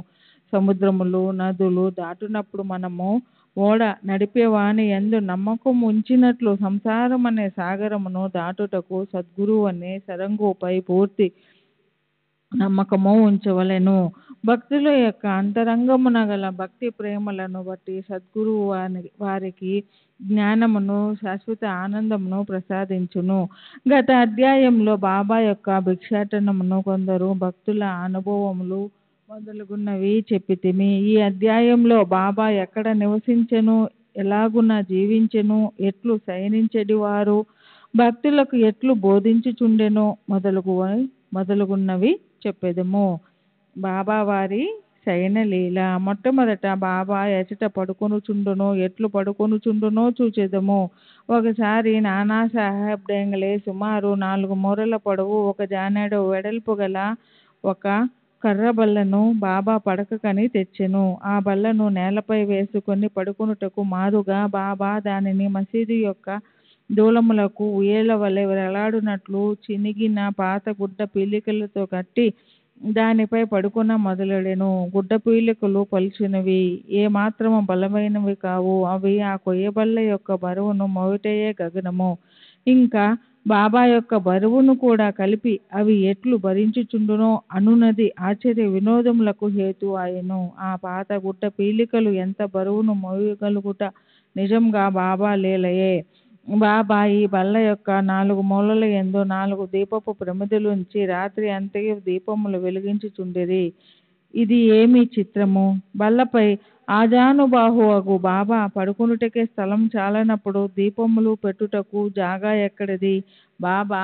సముద్రములు, నదులు దాటునప్పుడు మనము ఓడ నడిపేవాని యందు నమ్మకం ఉంచినట్లు సంసారం అనే సాగరమును దాటుటకు సద్గురువు అనే సరంగుపై పూర్తి నమ్మకము ఉంచవలెను. భక్తుల యొక్క అంతరంగమున గల భక్తి ప్రేమలను బట్టి సద్గురువు వారికి జ్ఞానమును, శాశ్వత ఆనందమును ప్రసాదించును. గత అధ్యాయంలో బాబా యొక్క భిక్షాటనమును, కొందరు భక్తుల అనుభవములు మొదలుగున్నవి చెప్పితిమి. ఈ అధ్యాయంలో బాబా ఎక్కడ నివసించెను, ఎలాగున జీవించెను, ఎట్లు శయనించెడివారు, భక్తులకు ఎట్లు బోధించుచుండెను మొదలుగున్నవి చెప్పెదము. బాబా వారి శయనలీల. మొట్టమొదట బాబా ఎచట పడుకొనుచుండునో, ఎట్లు పడుకొనుచుండునో చూచెదము. ఒకసారి నానాసాహెబ్ డేంగలే సుమారు 4 మూరల పొడవు, 1 జానెడు వెడల్పు గల ఒక కర్ర బల్లను బాబా పడకకని తెచ్చెను. ఆ బల్లను నేలపై వేసుకొని పడుకొనుటకు మారుగా బాబా దానిని మసీదు యొక్క దూలములకు ఉయ్యేల వలె వేలాడునట్లు చినిగిన పాత గుడ్డ పీలికలతో కట్టి దానిపై పడుకొన మొదలెడెను. గుడ్డ పీలికలు పలుచనివి, ఏ మాత్రము బలమైనవి కావు. అవి ఆ కొయ్యబల్ల యొక్క బరువును మోయుటయే గగనము. ఇంకా బాబా యొక్క బరువును కూడా కలిపి అవి ఎట్లు భరించుచుండునో అనునది ఆశ్చర్య వినోదములకు హేతు ఆయను. ఆ పాత గుడ్డ పీలికలు ఎంత బరువును మోయగలుగుట నిజంగా బాబా లీలయే. బాబా ఈ బల్ల యొక్క 4 మూలల యందు 4 దీపపు ప్రమిదలుంచి రాత్రి అంతయు దీపములు వెలిగించుచుండిరి. ఇది ఏమి చిత్రము! బల్లపై ఆజానుబాహువగు బాబా పడుకొనుటకే స్థలం చాలనప్పుడు దీపములు పెట్టుటకు జాగా ఎక్కడిది? బాబా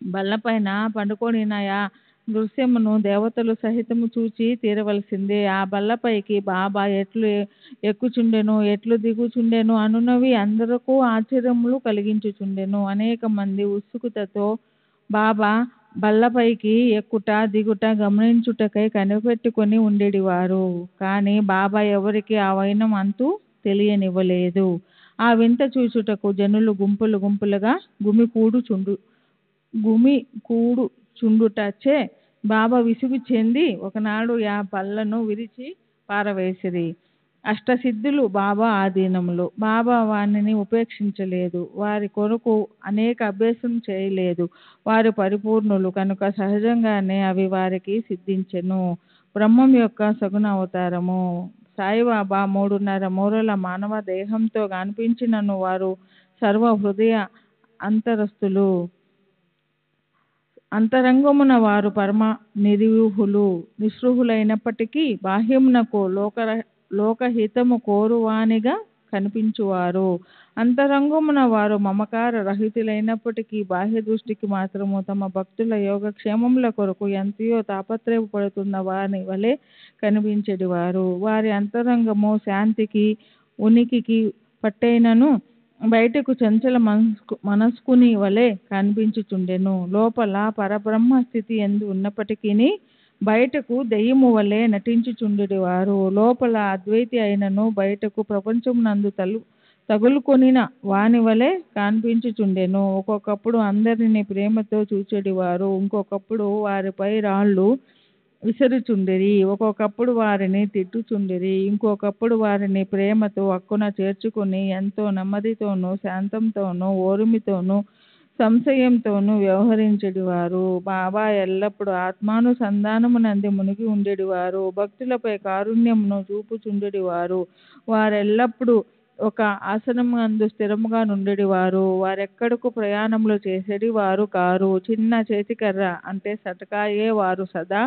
బల్లపైన పండుకొనినయా దృశ్యమును దేవతలు సహితము చూచి తీరవలసిందే. ఆ బల్లపైకి బాబా ఎట్లు ఎక్కుచుండెను, ఎట్లు దిగుచుండెను అనునవి అందరకు ఆశ్చర్యములు కలిగించుచుండెను. అనేక మంది ఉత్సుకతతో బాబా బల్లపైకి ఎక్కుట దిగుట గమనించుటకై కనిపెట్టుకొని ఉండేటివారు. కానీ బాబా ఎవరికి ఆ వైనం అంతు తెలియనివ్వలేదు. ఆ వింత చూచుటకు జనులు గుంపులు గుంపులుగా గుమికూడుచుండుటచే బాబా విసుగు చెంది ఒకనాడు ఆ బల్లను విరిచి పారవేసిరి. అష్టసిద్ధులు బాబా ఆధీనములు. బాబా వారిని ఉపేక్షించలేదు. వారి కొరకు అనేక అభ్యాసం చేయలేదు. వారు పరిపూర్ణులు కనుక సహజంగానే అవి వారికి సిద్ధించెను. బ్రహ్మం యొక్క సగుణ అవతారము సాయిబాబా 3.5 మూరల మానవ దేహంతో కనిపించినను వారు సర్వ హృదయ అంతరస్థులు. అంతరంగమున వారు పరమ నిస్పృహులు. నిస్పృహులైనప్పటికీ బాహ్యమునకు లోకహితము కోరువానిగా కనిపించువారు. అంతరంగమున వారు మమకార రహితులైనప్పటికీ బాహ్య దృష్టికి మాత్రము తమ భక్తుల యోగక్షేమముల కొరకు ఎంతయో తాపత్రయపడుతున్న వాని వలె కనిపించెడివారు. వారి అంతరంగము శాంతికి ఉనికికి పట్టైనను బయటకు చంచల మనస్కుని వలె కనిపించుచుండెను. లోపల పరబ్రహ్మ స్థితి ఎందు ఉన్నప్పటికీ బయటకు దెయ్యము వలె నటించుచుండెడివారు. లోపల అద్వైతి అయినను బయటకు ప్రపంచమునందు తగులుకొనిన వాని వలె కనిపించుచుండెను. ఒక్కొక్కప్పుడు అందరినీ ప్రేమతో చూచెడివారు. ఇంకొకప్పుడు వారిపై రాళ్ళు విసరుచుండిరి. ఒక్కొక్కప్పుడు వారిని తిట్టుచుండిరి. ఇంకొకప్పుడు వారిని ప్రేమతో అక్కున చేర్చుకుని ఎంతో నెమ్మదితోనూ శాంతంతోనూ ఓర్మితోనూ సంశయంతోనూ వ్యవహరించెడివారు. బాబా ఎల్లప్పుడూ ఆత్మానుసంధానమునందు మునిగి ఉండేడివారు. భక్తులపై కారుణ్యమును చూపుచుండెడివారు. వారెల్లప్పుడూ ఒక ఆసనమందు స్థిరముగా నుండెడివారు. వారెక్కడకు ప్రయాణములు చేసేడి వారు కారు. చిన్న చేతికర్ర అంటే సటకాయే వారు సదా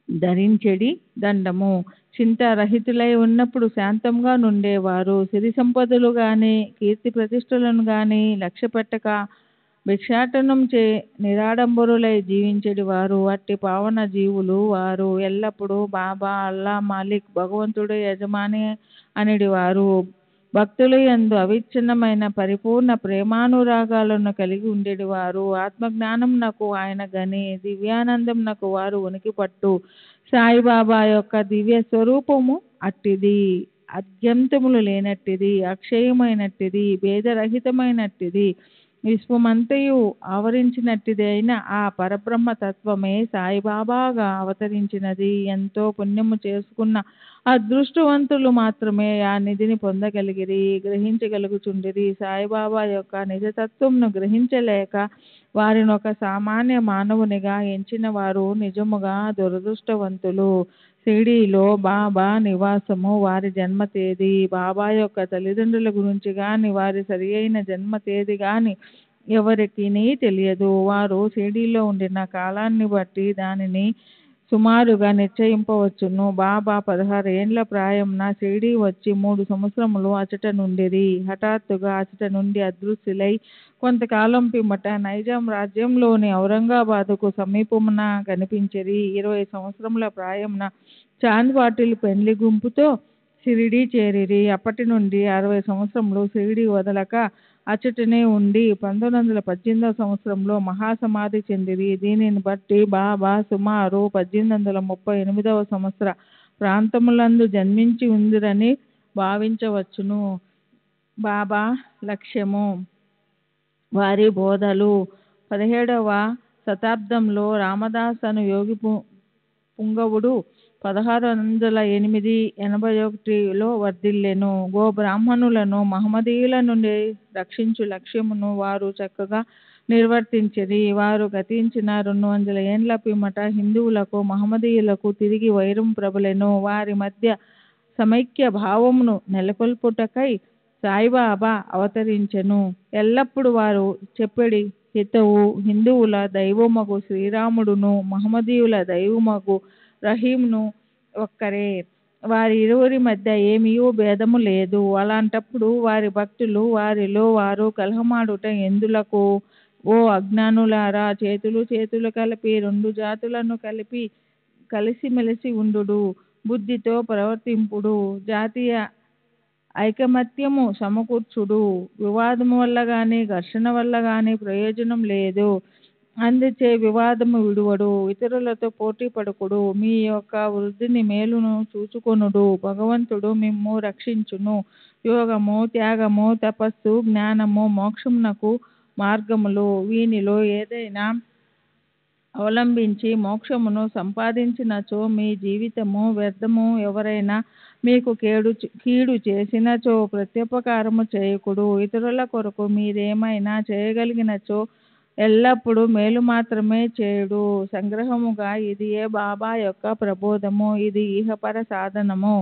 ధరించెడి దండము. చింత రహితులై ఉన్నప్పుడు శాంతంగా నుండేవారు. సిరి సంపదలు గాని కీర్తి ప్రతిష్టలను గాని లక్ష్యపెట్టక భిక్షాటనం చే నిరాడంబరులై జీవించెడివారు. అట్టి పావన జీవులు వారు. ఎల్లప్పుడూ బాబా అల్లా మాలిక్ భగవంతుడే యజమాని అనిడివారు. భక్తుల యందు అవిచ్ఛిన్నమైన పరిపూర్ణ ప్రేమానురాగాలను కలిగి ఉండేడివారు. ఆత్మజ్ఞానమునకు ఆయన గని, దివ్యానందమునకు వారు ఉనికిపట్టు. సాయిబాబా యొక్క దివ్య స్వరూపము అట్టిది. అద్యంతములు లేనట్టిది, అక్షయమైనట్టిది, భేదరహితమైనట్టిది, విశ్వమంతయు ఆవరించినట్టిది అయిన ఆ పరబ్రహ్మ తత్వమే సాయిబాబాగా అవతరించినది. ఎంతో పుణ్యము చేసుకున్న అదృష్టవంతులు మాత్రమే ఆ నిధిని పొందగలిగిరి, గ్రహించగలుగుచుండిరి. సాయిబాబా యొక్క నిజతత్వమును గ్రహించలేక వారిని ఒక సామాన్య మానవునిగా ఎంచిన వారు నిజముగా దురదృష్టవంతులు. షిరిడీలో బాబా నివాసము, వారి జన్మ తేదీ, బాబా యొక్క తల్లిదండ్రుల గురించి గాని వారి సరి అయిన జన్మ తేదీ గాని ఎవరికీ తెలియదు. వారు షిరిడీలో ఉండిన కాలాన్ని బట్టి దానిని సుమారుగా నిశ్చయింపవచ్చును. బాబా 16 ఏండ్ల ప్రాయమున షిరిడీ వచ్చి 3 సంవత్సరములు అచట నుండిరి. హఠాత్తుగా అచట నుండి అదృశ్యులై కొంతకాలం పిమ్మట నైజాం రాజ్యంలోని ఔరంగాబాదుకు సమీపమున కనిపించిరి. 20 సంవత్సరముల ప్రాయమున చాంద్ పాటిల్ పెండ్లి గుంపుతో షిరిడీ చేరిరి. అప్పటి నుండి 60 సంవత్సరములు షిరిడీ వదలక అచటనే ఉండి 1918 సంవత్సరంలో మహాసమాధి చెందిరి. దీనిని బట్టి బాబా సుమారు 1838 సంవత్సర ప్రాంతములందు జన్మించి ఉందిరని భావించవచ్చును. బాబా లక్ష్యము, వారి బోధలు 17వ శతాబ్దంలో రామదాస్ అను యోగి పుంగవుడు 1608-81లో వర్ధిల్లెను. గోబ్రాహ్మణులను మహమ్మదీయుల నుండి రక్షించు లక్ష్యమును వారు చక్కగా నిర్వర్తించిరి. వారు గతించిన 200 ఏండ్ల పిమ్మట హిందువులకు మహమ్మదీయులకు తిరిగి వైరం ప్రబలెను. వారి మధ్య సమైక్య భావమును నెలకొల్పుటకై సాయిబాబా అవతరించెను. ఎల్లప్పుడు వారు చెప్పెడి హితవు. హిందువుల దైవమగు శ్రీరాముడును మహమ్మదీయుల దైవమగు రహీంను ఒక్కరే. వారి ఇరువురి మధ్య ఏమీయూ భేదము లేదు. అలాంటప్పుడు వారి భక్తులు వారిలో వారు కలహమాడుట ఎందులకు? ఓ అజ్ఞానులారా, చేతులు కలిపి రెండు జాతులను కలిసిమెలిసి ఉండుడు, బుద్ధితో ప్రవర్తింపుడు, జాతీయ ఐకమత్యము సమకూర్చుడు. వివాదము వల్ల గాని ఘర్షణ వల్ల గాని ప్రయోజనం లేదు. అందుచే వివాదము విడువడు, ఇతరులతో పోటీ పడుకుడు, మీ యొక్క వృద్ధిని మేలును చూచుకొనుడు. భగవంతుడు మిమ్ము రక్షించును. యోగము, త్యాగము, తపస్సు, జ్ఞానము మోక్షమునకు మార్గములు. వీనిలో ఏదైనా అవలంబించి మోక్షమును సంపాదించినచో మీ జీవితము వ్యర్థము. ఎవరైనా మీకు కీడు చేసినచో ప్రత్యుపకారము చేయకుడు. ఇతరుల కొరకు మీరేమైనా చేయగలిగినచో ఎల్లప్పుడూ మేలు మాత్రమే చేయుడు. సంగ్రహముగా ఇదియే బాబా యొక్క ప్రబోధము. ఇది ఇహపర సాధనము.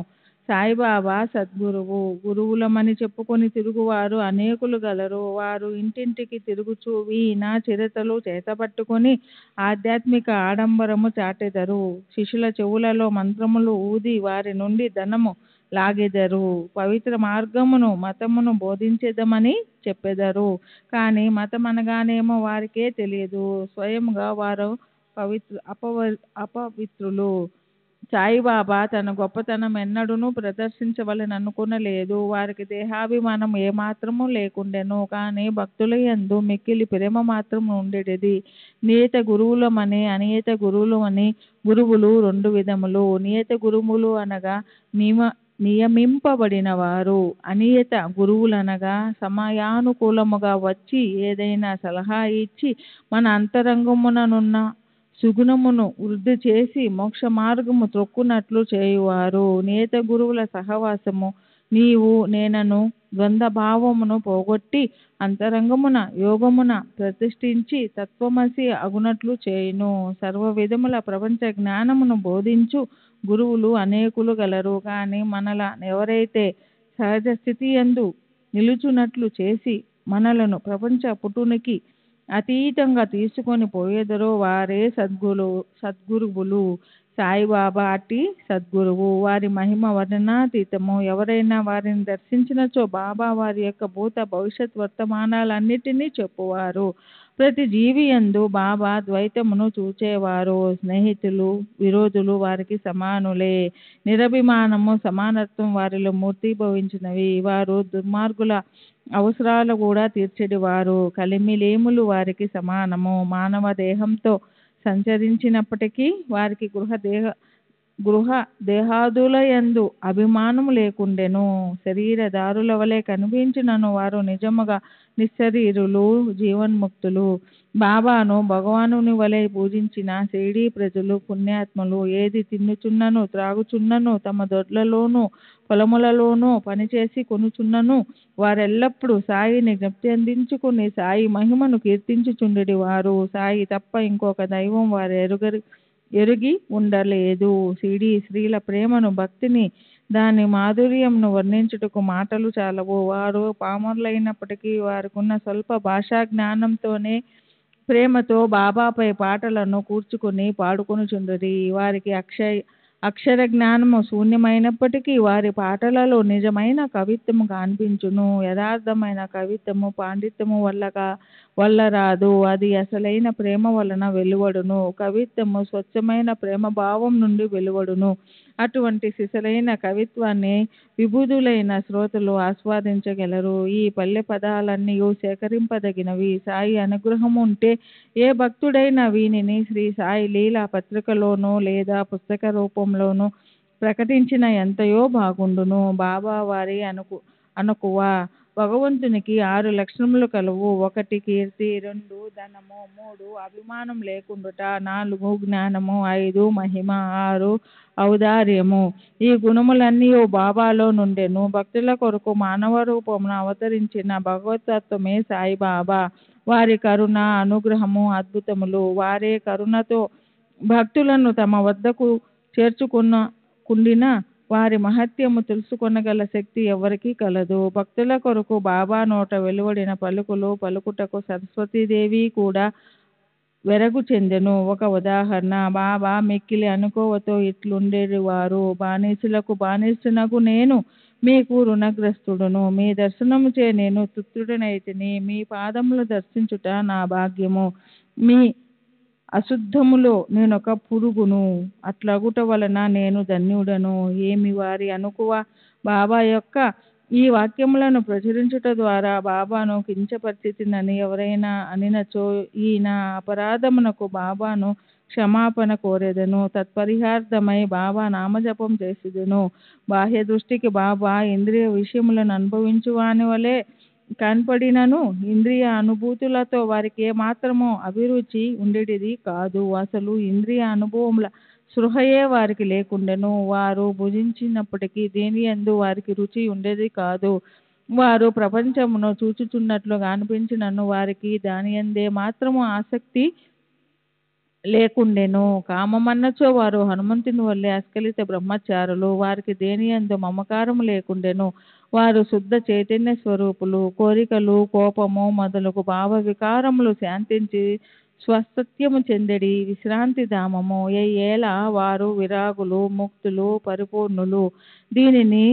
సాయిబాబా సద్గురువు. గురువులమని చెప్పుకొని తిరుగువారు అనేకులు గలరు. వారు ఇంటింటికి తిరుగుచూ వీణ చిరతలు చేతపట్టుకొని ఆధ్యాత్మిక ఆడంబరము చాటెదరు. శిష్యుల చెవులలో మంత్రములు ఊది వారి నుండి ధనము లాగెదరు. పవిత్ర మార్గమును మతమును బోధించెదమని చెప్పెదరు. కానీ మతం అనగానేమో వారికే తెలియదు. స్వయంగా వారు అపవిత్రులు. సాయిబాబా తన గొప్పతనం ఎన్నడూనూ ప్రదర్శించవలననుకొనలేదు. వారికి దేహాభిమానం ఏమాత్రము లేకుండెను. కానీ భక్తుల యందు మిక్కిలి ప్రేమ మాత్రం ఉండేది. నియత గురువులమని అనియత గురువులమని గురువులు రెండు విధములు. నియత గురువులు అనగా నియమింపబడిన వారు. అనియత గురువులనగా సమయానుకూలముగా వచ్చి ఏదైనా సలహా ఇచ్చి మన అంతరంగముననున్న సుగుణమును వృద్ధి చేసి మోక్ష మార్గము త్రొక్కునట్లు చేయువారు. నియత గురువుల సహవాసము నీవు నేనను ద్వంద్వభావమును పోగొట్టి అంతరంగమున యోగమున ప్రతిష్ఠించి తత్వమసి అగునట్లు చేయును. సర్వ విధముల ప్రపంచ జ్ఞానమును బోధించు గురువులు అనేకులు గలరు. కానీ మనల ఎవరైతే సహజ స్థితి యందు నిలుచున్నట్లు చేసి మనలను ప్రపంచ పుటునికి అతీతంగా తీసుకొని పోయేదరో వారే సద్గురువులు. సాయిబాబా అట్టి సద్గురువు. వారి మహిమ వర్ణనాతీతము. ఎవరైనా వారిని దర్శించినచో బాబా వారి యొక్క భూత భవిష్యత్ వర్తమానాలన్నిటినీ చెప్పువారు. ప్రతి జీవి యందు బాబా ద్వైతమును చూచేవారు. స్నేహితులు విరోధులు వారికి సమానులే. నిరభిమానము సమానత్వం వారిలో మూర్తిభవించినవి. వారు దుర్మార్గుల అవసరాలు కూడా తీర్చెడివారు. కలిమిలేములు వారికి సమానము. మానవ దేహంతో సంచరించినప్పటికీ వారికి గృహ దేహాదుల యందు అభిమానము లేకుండెను. శరీరదారుల వలె కనిపించినను వారు నిజముగా నిశ్శరీరులు, జీవన్ముక్తులు. బాబాను భగవానుని వలె పూజించిన షిరిడీ ప్రజలు పుణ్యాత్ములు. ఏది తిన్నుచున్నను త్రాగుచున్నను తమ దొడ్లలోనూ పొలములలోనూ పనిచేసి కొనుచున్నను వారెల్లప్పుడూ సాయిని జ్ఞప్తి అందించుకుని సాయి మహిమను కీర్తించుచుండెడి వారు. సాయి తప్ప ఇంకొక దైవం వారు ఎరుగి ఉండలేదు. షిరిడీ శ్రీల ప్రేమను భక్తిని దాని మాధుర్యంను వర్ణించుటకు మాటలు చాలవు. వారు పామరులైనప్పటికీ వారికున్న స్వల్ప భాషా జ్ఞానంతోనే ప్రేమతో బాబాపై పాటలను కూర్చుకొని పాడుకొనుచుండిరి. వారికి అక్షర జ్ఞానము శూన్యమైనప్పటికీ వారి పాటలలో నిజమైన కవిత్వము కనిపించును. యథార్థమైన కవిత్వము పాండిత్యము వల్ల రాదు. అది అసలైన ప్రేమ వలన వెలువడును. కవిత్వము స్వచ్ఛమైన ప్రేమ భావం నుండి వెలువడును. అటువంటి సిసలైన కవిత్వాన్ని విబుధులైన శ్రోతలు ఆస్వాదించగలరు. ఈ పల్లె పదాలన్నీ సేకరింపదగినవి. సాయి అనుగ్రహం ఉంటే ఏ భక్తుడైనా వీనిని శ్రీ సాయి లీలా పత్రికలోనూ లేదా పుస్తక రూపంలోనూ ప్రకటించిన ఎంతయో బాగుండును. బాబా వారి అనుకువ. భగవంతునికి 6 లక్షణములు కలవు. 1 కీర్తి, 2 ధనము, 3 అభిమానం లేకుండుట, 4 జ్ఞానము, 5 మహిమ, 6 ఔదార్యము. ఈ గుణములన్నీ బాబాలో నుండెను. భక్తుల కొరకు మానవ రూపమున అవతరించిన భగవతత్వమే సాయిబాబా. వారి కరుణ అనుగ్రహము అద్భుతములు. వారే కరుణతో భక్తులను తమ వద్దకు చేర్చుకుండిన వారి మహత్యము తెలుసుకొనగల శక్తి ఎవరికీ కలదు. భక్తుల కొరకు బాబా నోట వెలువడిన పలుకులు పలుకుటకు సరస్వతీదేవి కూడా వెరగు చెందెను. ఒక ఉదాహరణ, బాబా మిక్కిలి అనుకోవతో ఇట్లుండేవారు: బానిసులకు బానిసనగు నేను మీకు రుణగ్రస్తుడును. మీ దర్శనముచే నేను తృప్తుడనైతిని. మీ పాదములు దర్శించుట నా భాగ్యము. మీ అశుద్ధములో నేనొక పురుగును. అట్లగుట వలన నేను ధన్యుడను. ఏమి వారి అనుకువ. బాబా యొక్క ఈ వాక్యములను ప్రచురించుట ద్వారా బాబాను కించపరిచితినని ఎవరైనా అనినచో ఈయన అపరాధమునకు బాబాను క్షమాపణ కోరెదను. తత్పరిహార్థమై బాబా నామజపం చేసేదను. బాహ్య దృష్టికి బాబా ఇంద్రియ విషయములను అనుభవించు వాని వలె కనపడినను ఇంద్రియ అనుభూతులతో వారికి ఏమాత్రమో అభిరుచి ఉండేటిది కాదు. అసలు ఇంద్రియ అనుభవముల స్పృహయే వారికి లేకుండెను. వారు భుజించినప్పటికీ దేని యందు వారికి రుచి ఉండేది కాదు. వారు ప్రపంచమును చూచుచున్నట్లుగా అనిపించినను వారికి దాని యందే మాత్రము ఆసక్తి లేకుండెను. కామమన్నచో వారు హనుమంతుని వల్లే అస్ఖలిత బ్రహ్మచారులు. వారికి దేని యందు మమకారము లేకుండెను. వారు శుద్ధ చైతన్య స్వరూపులు. కోరికలు, కోపము మొదలగు భావ వికారములు శాంతించి స్వస్థత్యము చెందడి విశ్రాంతి ధామము. ఏలా వారు విరాగులు, ముక్తులు, పరిపూర్ణులు. దీనిని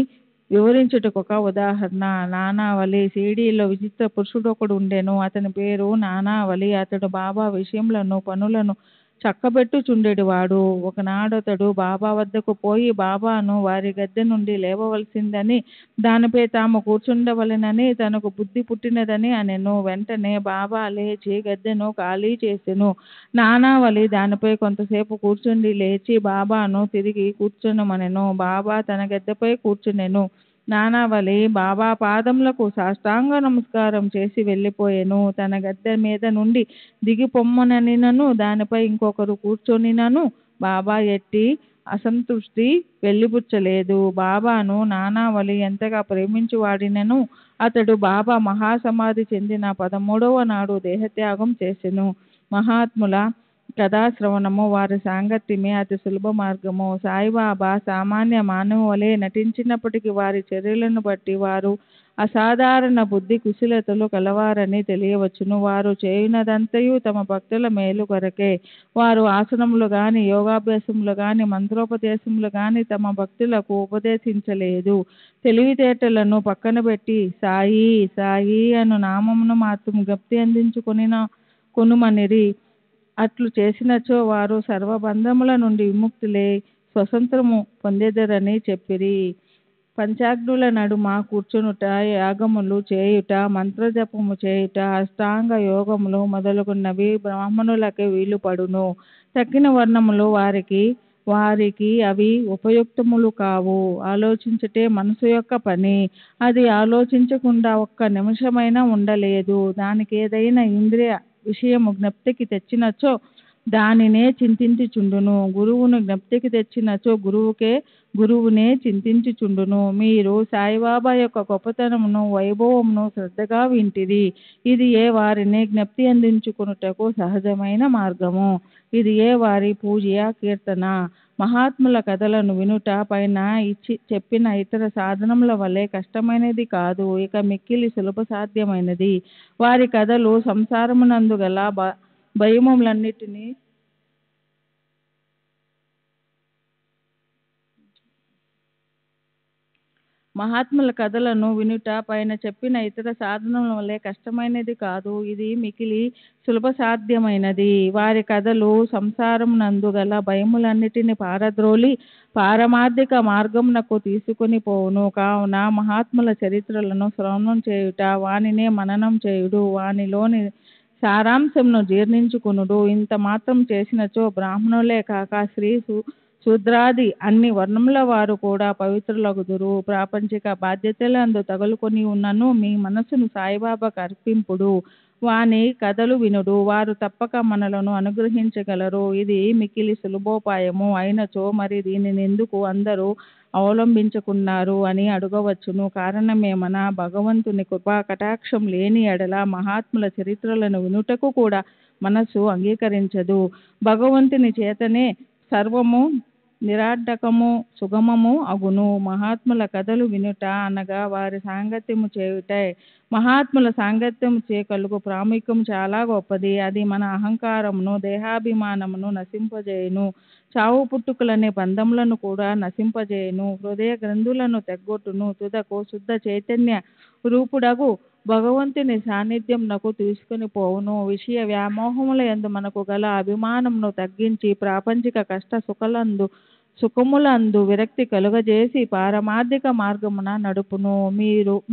వివరించుటకు ఒక ఉదాహరణ. నానావళి షిరిడీలో విచిత్ర పురుషుడొకడు ఉండెను. అతని పేరు నానావళి. అతడు బాబా విషయములను పనులను చక్కబెట్టుచుండెడివాడు. ఒకనాడతడు బాబా వద్దకు పోయి బాబాను వారి గద్దె నుండి లేవవలసిందని, దానిపై తాము కూర్చుండవలెనని తనకు బుద్ధి పుట్టినదని అనెను. వెంటనే బాబా లేచి గద్దెను ఖాళీ చేసెను. నానావళి దానిపై కొంతసేపు కూర్చుండి లేచి బాబాను తిరిగి కూర్చునమనెను. బాబా తన గద్దెపై కూర్చునెను. నానావళి బాబా పాదములకు సాష్టాంగ నమస్కారం చేసి వెళ్ళిపోయెను. తన గద్దె మీద నుండి దిగిపొమ్మననినను దానిపై ఇంకొకరు కూర్చొనినను బాబా ఎట్టి అసంతృష్టి వెళ్ళిపుచ్చలేదు. బాబాను నానావళి ఎంతగా ప్రేమించువాడినను అతడు బాబా మహాసమాధి చెందిన 13వ నాడు దేహత్యాగం చేసెను. మహాత్ముల కథాశ్రవణము, వారి సాంగత్యమే అతి సులభ మార్గము. సాయిబాబా సామాన్య మానవు వలె నటించినప్పటికీ వారి చర్యలను బట్టి వారు అసాధారణ బుద్ధి కుశలతలు కలవారని తెలియవచ్చును. వారు చేయునదంతయు తమ భక్తుల మేలు కొరకే. వారు ఆసనములు గాని, యోగాభ్యాసములు గాని, మంత్రోపదేశములు గాని తమ భక్తులకు ఉపదేశించలేదు. తెలివితేటలను పక్కన పెట్టి సాయి సాయి అను నామమును మాత్రం జ్ఞప్తి కొనుమనిరి. అట్లు చేసినచో వారు సర్వబంధముల నుండి విముక్తులై స్వతంత్రము పొందెదరని చెప్పిరి. పంచాగ్నుల నడుమ కూర్చునుట, యాగములు చేయుట, మంత్రజపము చేయుట, అష్టాంగ యోగములు మొదలగున్నవి బ్రాహ్మణులకే వీలుపడును. తక్కిన వర్ణములు వారికి అవి ఉపయుక్తములు కావు. ఆలోచించుటే మనసు యొక్క పని. అది ఆలోచించకుండా ఒక్క నిమిషమైనా ఉండలేదు. దానికి ఏదైనా ఇంద్రియ విషయము జ్ఞప్తికి తెచ్చినచో దానినే చింతించుచుండును. గురువును జ్ఞప్తికి తెచ్చినచో గురువునే చింతించుచుండును. మీరు సాయిబాబా యొక్క గొప్పతనమును, వైభవమును శ్రద్ధగా వింటిరి. ఇది ఏ వారిని జ్ఞప్తి అందించుకున్నటకు సహజమైన మార్గము. ఇది ఏ వారి పూజ, కీర్తన. మహాత్ముల కథలను వినుట పైన చెప్పిన ఇతర సాధనముల వలె కష్టమైనది కాదు, ఇక మిక్కిలి సులభ సాధ్యమైనది. వారి కథలు సంసారమునందు గల భయములన్నిటినీ మహాత్ముల కథలను వినుట పైన చెప్పిన ఇతర సాధనముల వలె కష్టమైనది కాదు, ఇది మికిలి సులభ సాధ్యమైనది. వారి కథలు సంసారమునందు గల భయములన్నిటిని పారద్రోలి పారమార్థిక మార్గమునకు తీసుకొని పోవును. కావున మహాత్ముల చరిత్రలను శ్రవణం చేయుట, వానినే మననం చేయుడు, వానిలోని సారాంశమును జీర్ణించుకునుడు. ఇంత మాత్రం చేసినచో బ్రాహ్మణులే కాక స్త్రీ శూద్రాది అన్ని వర్ణముల వారు కూడా పవిత్రులగుదురు. ప్రాపంచిక బాధ్యతలందు తగులుకొని ఉన్నను మీ మనస్సును సాయిబాబాకు అర్పింపుడు, వాని కథలు వినుడు. వారు తప్పక మనలను అనుగ్రహించగలరు. ఇది మికిలి సులభోపాయము అయినచో మరి దీనిని ఎందుకు అందరూ అవలంబించుకున్నారు అని అడగవచ్చును. కారణమేమన, భగవంతుని కృపా కటాక్షం లేని ఎడల మహాత్ముల చరిత్రలను వినుటకు కూడా మనస్సు అంగీకరించదు. భగవంతుని చేతనే సర్వము నిరాడ్డకము సుగమము అగును. మహాత్ముల కథలు వినుట అనగా వారి సాంగత్యము చేయుటే. మహాత్ముల సాంగత్యము చే కలుగు ప్రాముఖ్యం చాలా గొప్పది. అది మన అహంకారమును దేహాభిమానమును నశింపజేయును. చావు పుట్టుకలనే బంధములను కూడా నశింపజేయును. హృదయ గ్రంథులను తెగ్గొట్టును. తుదకు శుద్ధ చైతన్య రూపుడగు భగవంతుని సాన్నిధ్యంనకు తీసుకుని పోవును. విషయ వ్యామోహముల యందు మనకు గల అభిమానమును తగ్గించి ప్రాపంచిక కష్ట సుఖములందు విరక్తి కలుగజేసి పారమార్థిక మార్గమున నడుపును.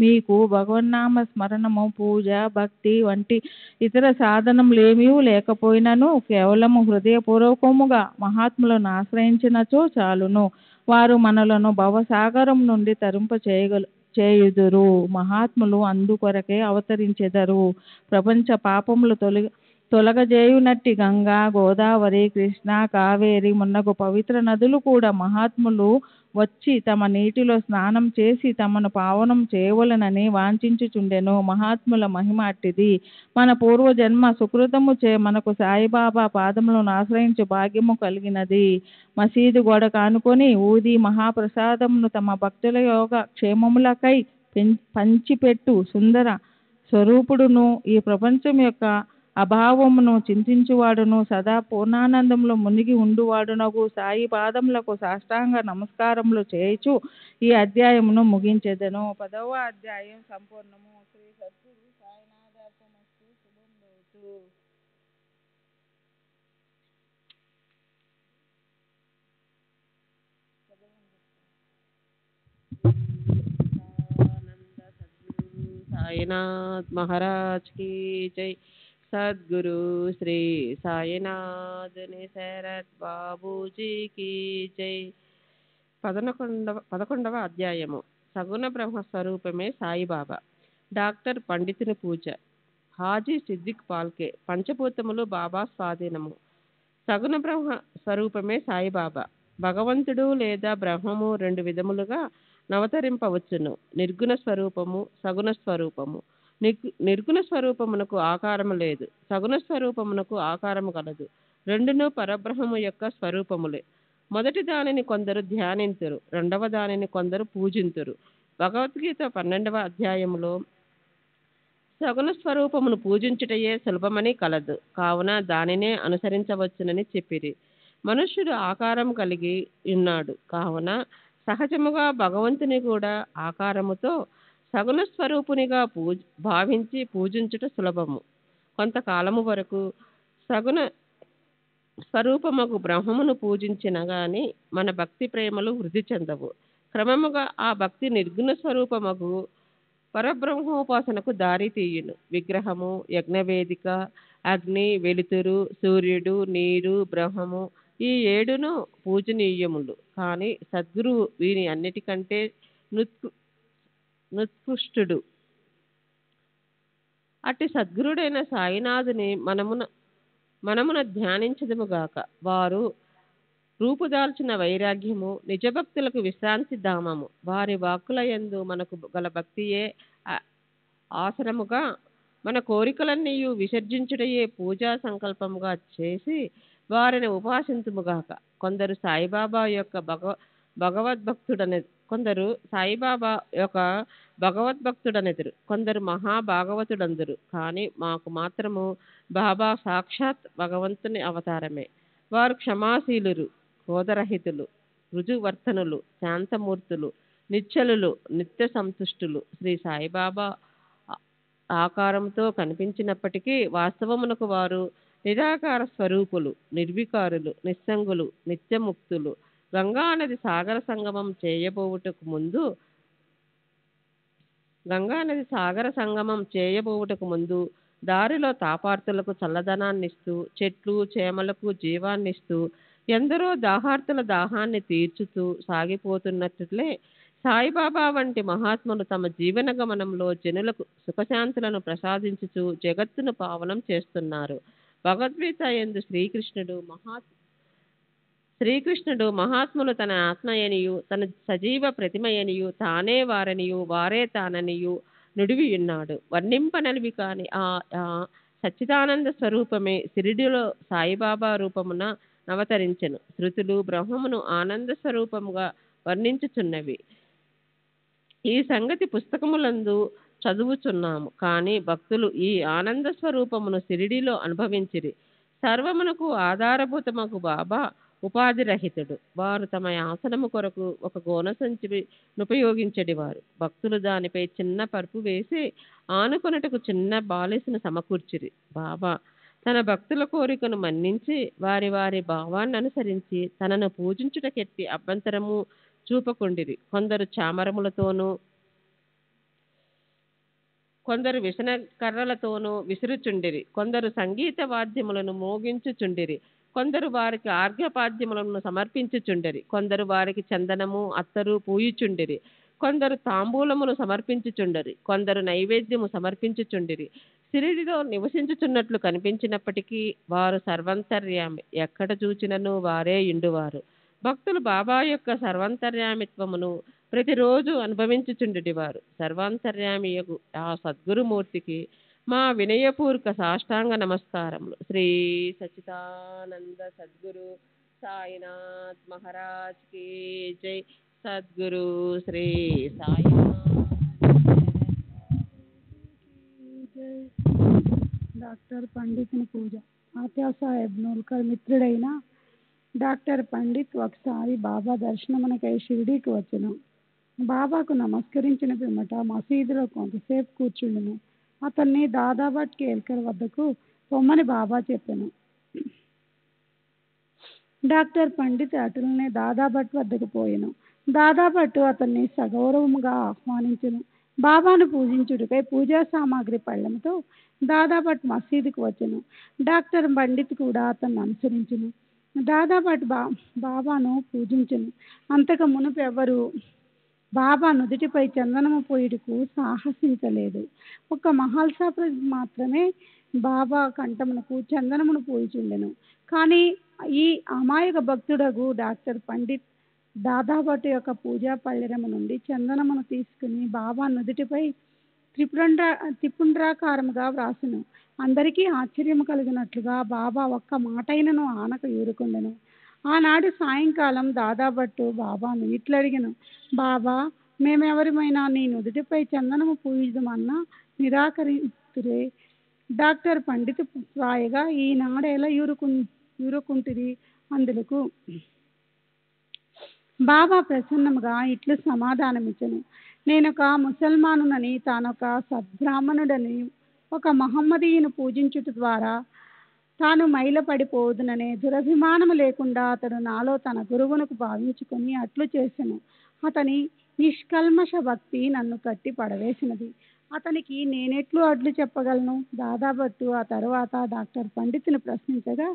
మీకు భగవన్నామ స్మరణము, పూజ, భక్తి వంటి ఇతర సాధనములేమీ లేకపోయినను కేవలము హృదయపూర్వకముగా మహాత్ములను ఆశ్రయించినచో చాలును. వారు మనలను భవసాగరం నుండి చేయుదురు. మహాత్ములు అందుకొరకే అవతరించెదరు. ప్రపంచ పాపములు తొలగజేయునట్టి గంగా, గోదావరి, కృష్ణ, కావేరి మున్నగు పవిత్ర నదులు కూడా మహాత్ములు వచ్చి తమ నీటిలో స్నానం చేసి తమను పావనం చేయవలనని వాంఛించుచుండెను. మహాత్ముల మహిమ అట్టిది. మన పూర్వజన్మ సుకృతము చే మనకు సాయిబాబా పాదములను ఆశ్రయించు భాగ్యము కలిగినది. మసీదు గోడ కానుకొని ఊది మహాప్రసాదమును తమ భక్తుల యోగ క్షేమములకై పంచిపెట్టు సుందర స్వరూపుడును, ఈ ప్రపంచం యొక్క అభావమును చింతించువాడును, సదా పూర్ణానందంలో మునిగి ఉండువాడునగు సాయి పాదములకు సాష్టాంగ నమస్కారములు చేయుచు ఈ అధ్యాయమును ముగించెదను. 10వ అధ్యాయం సంపూర్ణము. శ్రీ సద్గురు సాయినాథార్పణమస్తు. శుభం భవతు. साईनाथ महाराज की जय। सद्गुरु श्री साईनाथ निसरत బాబూజీకి జై. 11వ అధ్యాయము. సగుణ బ్రహ్మ స్వరూపమే సాయిబాబా. డాక్టర్ పండితుని పూజ. హాజీ సిద్దిక్ పాల్కే. పంచభూతములు బాబా స్వాధీనము. సగుణ బ్రహ్మ స్వరూపమే సాయిబాబా. భగవంతుడు లేదా బ్రహ్మము రెండు విధములుగా నవతరింపవచ్చును. నిర్గుణ స్వరూపము, సగుణ స్వరూపము. నిర్గుణ స్వరూపమునకు ఆకారము లేదు, సగుణ స్వరూపమునకు ఆకారము కలదు. రెండును పరబ్రహ్మము యొక్క స్వరూపములే. మొదటి దానిని కొందరు ధ్యానింతురు, రెండవ దానిని కొందరు పూజింతురు. భగవద్గీత 12వ అధ్యాయములో సగుణ స్వరూపమును పూజించుటయే సులభమని కలదు, కావున దానినే అనుసరించవచ్చునని చెప్పిరి. మనుష్యుడు ఆకారం కలిగి ఉన్నాడు, కావున సహజముగా భగవంతుని కూడా ఆకారముతో సగుణ స్వరూపునిగా భావించి పూజించుట సులభము. కొంతకాలము వరకు సగుణ స్వరూపముకు బ్రహ్మమును పూజించిన గాని మన భక్తి ప్రేమలు వృద్ధి చెందవు. క్రమముగా ఆ భక్తి నిర్గుణ స్వరూపముకు పరబ్రహ్మోపాసనకు దారి తీయును. విగ్రహము, యజ్ఞవేదిక, అగ్ని, వెలుతురు, సూర్యుడు, నీరు, బ్రహ్మము ఈ ఏడును పూజనీయములు. కానీ సద్గురువు వీని అన్నిటికంటే నుత్కృష్టుడు. అట్టి సద్గురుడైన సాయినాథుని మనమున ధ్యానించదుముగాక. వారు రూపుదాల్చిన వైరాగ్యము, నిజభక్తులకు విశ్రాంతి ధామము. వారి వాక్కుల యందు మనకు గల భక్తియే ఆసనముగా మన కోరికలన్నీ విసర్జించుటయే పూజా సంకల్పముగా చేసి వారిని ఉపాసింతుముగాక. కొందరు సాయిబాబా యొక్క భగవద్భక్తుడనెదురు, కొందరు మహాభాగవతుడందురు. కానీ మాకు మాత్రము బాబా సాక్షాత్ భగవంతుని అవతారమే. వారు క్షమాశీలురు, క్రోధరహితులు, రుజువర్తనులు, శాంతమూర్తులు, నిశ్చలులు, నిత్య సంతుష్టులు. శ్రీ సాయిబాబా ఆకారంతో కనిపించినప్పటికీ వాస్తవమునకు వారు నిరాకార స్వరూపులు, నిర్వికారులు, నిస్సంగులు, నిత్యముక్తులు. గంగా నది సాగర సంగమం చేయబోవుటకు ముందు దారిలో తాపార్తులకు చల్లదనాన్నిస్తూ, చెట్లు చేమలకు జీవాన్నిస్తూ, ఎందరో దాహార్తుల దాహాన్ని తీర్చుతూ సాగిపోతున్నట్లే సాయిబాబా వంటి మహాత్ములు తమ జీవన గమనంలో జనులకు సుఖశాంతులను ప్రసాదించుచు జగత్తును పావనం చేస్తున్నారు. భగవద్గీత యందు శ్రీకృష్ణుడు మహాత్ములు తన ఆత్మయనియు తన సజీవ ప్రతిమయనియు తానే వారనియు వారే తాననియు నుడివియున్నాడు. వర్ణింపనలివి కాని ఆ సచ్చిదానంద స్వరూపమే షిరిడిలో సాయిబాబా రూపమున అవతరించెను. శృతులు బ్రహ్మమును ఆనంద స్వరూపముగా వర్ణించుచున్నవి. ఈ సంగతి పుస్తకములందు చదువుచున్నాము. కానీ భక్తులు ఈ ఆనంద స్వరూపమును షిరిడీలో అనుభవించిరి. సర్వమునకు ఆధారభూతమగు బాబా ఉపాధి రహితుడు. వారు తమ ఆసనము కొరకు ఒక గోన సంచి ఉపయోగించడివారు. భక్తులు దానిపై చిన్న పరుపు వేసి ఆనుకొనుటకు చిన్న బాలిసను సమకూర్చిరి. బాబా తన భక్తుల కోరికను మన్నించి వారి వారి భావాన్ని అనుసరించి తనను పూజించుటకెట్టి అభ్యంతరము చూపకుండిరి. కొందరు చామరములతోనూ కొందరు విసన కర్రలతోనూ విసురుచుండిరి. కొందరు సంగీత వాద్యములను మోగించుచుండిరి. కొందరు వారికి ఆర్ఘ్యపాద్యములను సమర్పించుచుండిరి. కొందరు వారికి చందనము అత్తరు పూయుచుండిరి. కొందరు తాంబూలమును సమర్పించుచుండిరి. కొందరు నైవేద్యము సమర్పించుచుండిరి. షిరిడిలో నివసించుచున్నట్లు కనిపించినప్పటికీ వారు సర్వంతర్యామి. ఎక్కడ చూచినను వారే ఇండువారు. భక్తులు బాబా యొక్క సర్వంతర్యామిత్వమును ప్రతిరోజు అనుభవించుచుండేటివారు. సర్వాంతర్యామియగు ఆ సద్గురుమూర్తికి మా వినయపూర్వక సాష్టాంగ నమస్కారములు. శ్రీ సచ్చిదానంద సద్గురు సాయినాథ్ మహారాజ్ కి జై. సద్గురు శ్రీ సాయినాథ్. డాక్టర్ పండితుని పూజ. ఆత్యాసాహెబ్ నోల్కర్ మిత్రుడైన డాక్టర్ పండిత్ ఒకసారి బాబా దర్శనమునకై షిరిడీకి వచ్చెను. బాబాకు నమస్కరించిన పిమ్మట మసీదులో కొంతసేపు కూర్చుండెను. అతన్ని దాదాభట్ కేల్కర్ వద్దకు పొమ్మని బాబా చెప్పెను. డాక్టర్ పండిత్ అటులనే దాదాభట్ వద్దకు పోయెను. దాదాభట్ అతన్ని సగౌరవముగా ఆహ్వానించెను. బాబాను పూజించుటకై పూజా సామాగ్రి పళ్ళెంతో దాదాభట్ మసీదుకు వచ్చెను. డాక్టర్ పండిత్ కూడా అతన్ని అనుసరించెను. దాదాభట్ బాబాను పూజించెను. అంతకు మునుపు ఎవరు బాబా నుదుటిపై చందనము పోయుటకు సాహసించలేదు. ఒక మహల్సాప్ర మాత్రమే బాబా కంఠమునకు చందనమును పోయిచుండెను. కానీ ఈ అమాయక భక్తుడగు డాక్టర్ పండిత్ దాదాభట్ యొక్క పూజా పళ్ళెము నుండి చందనమును తీసుకుని బాబా నుదుటిపై త్రిపుండ్రాకారముగా వ్రాసెను. అందరికీ ఆశ్చర్యము కలిగినట్లుగా బాబా ఒక్క మాటైనను ఆనక ఊరుకుండెను. ఆనాడు సాయంకాలం దాదాభట్టు బాబాను ఇట్లడిగెను, బాబా, మేమెవరిమైనా నీ నుదుటిపై చందనము పూయిదమన్నా నిరాకరింతురే. డాక్టర్ పండిత్ రాయగా, ఈనాడెలా యూరుకుంటిరి అందులకు బాబా ప్రసన్నముగా ఇట్లు సమాధానమిచ్చెను, నేనొక ముసల్మానునని, తానొక సద్బ్రాహ్మణుడని, ఒక మహమ్మదీయును పూజించుట ద్వారా తాను మైలపడిపోదుననే దురభిమానము లేకుండా అతడు నాలో తన గురువునకు భావించుకొని అట్లు చేసెను. అతని నిష్కల్మష భక్తి నన్ను కట్టి పడవేసినది. అతనికి నేనెట్లు అడ్లు చెప్పగలను? దాదాభట్టు ఆ తరువాత డాక్టర్ పండితుని ప్రశ్నించగా,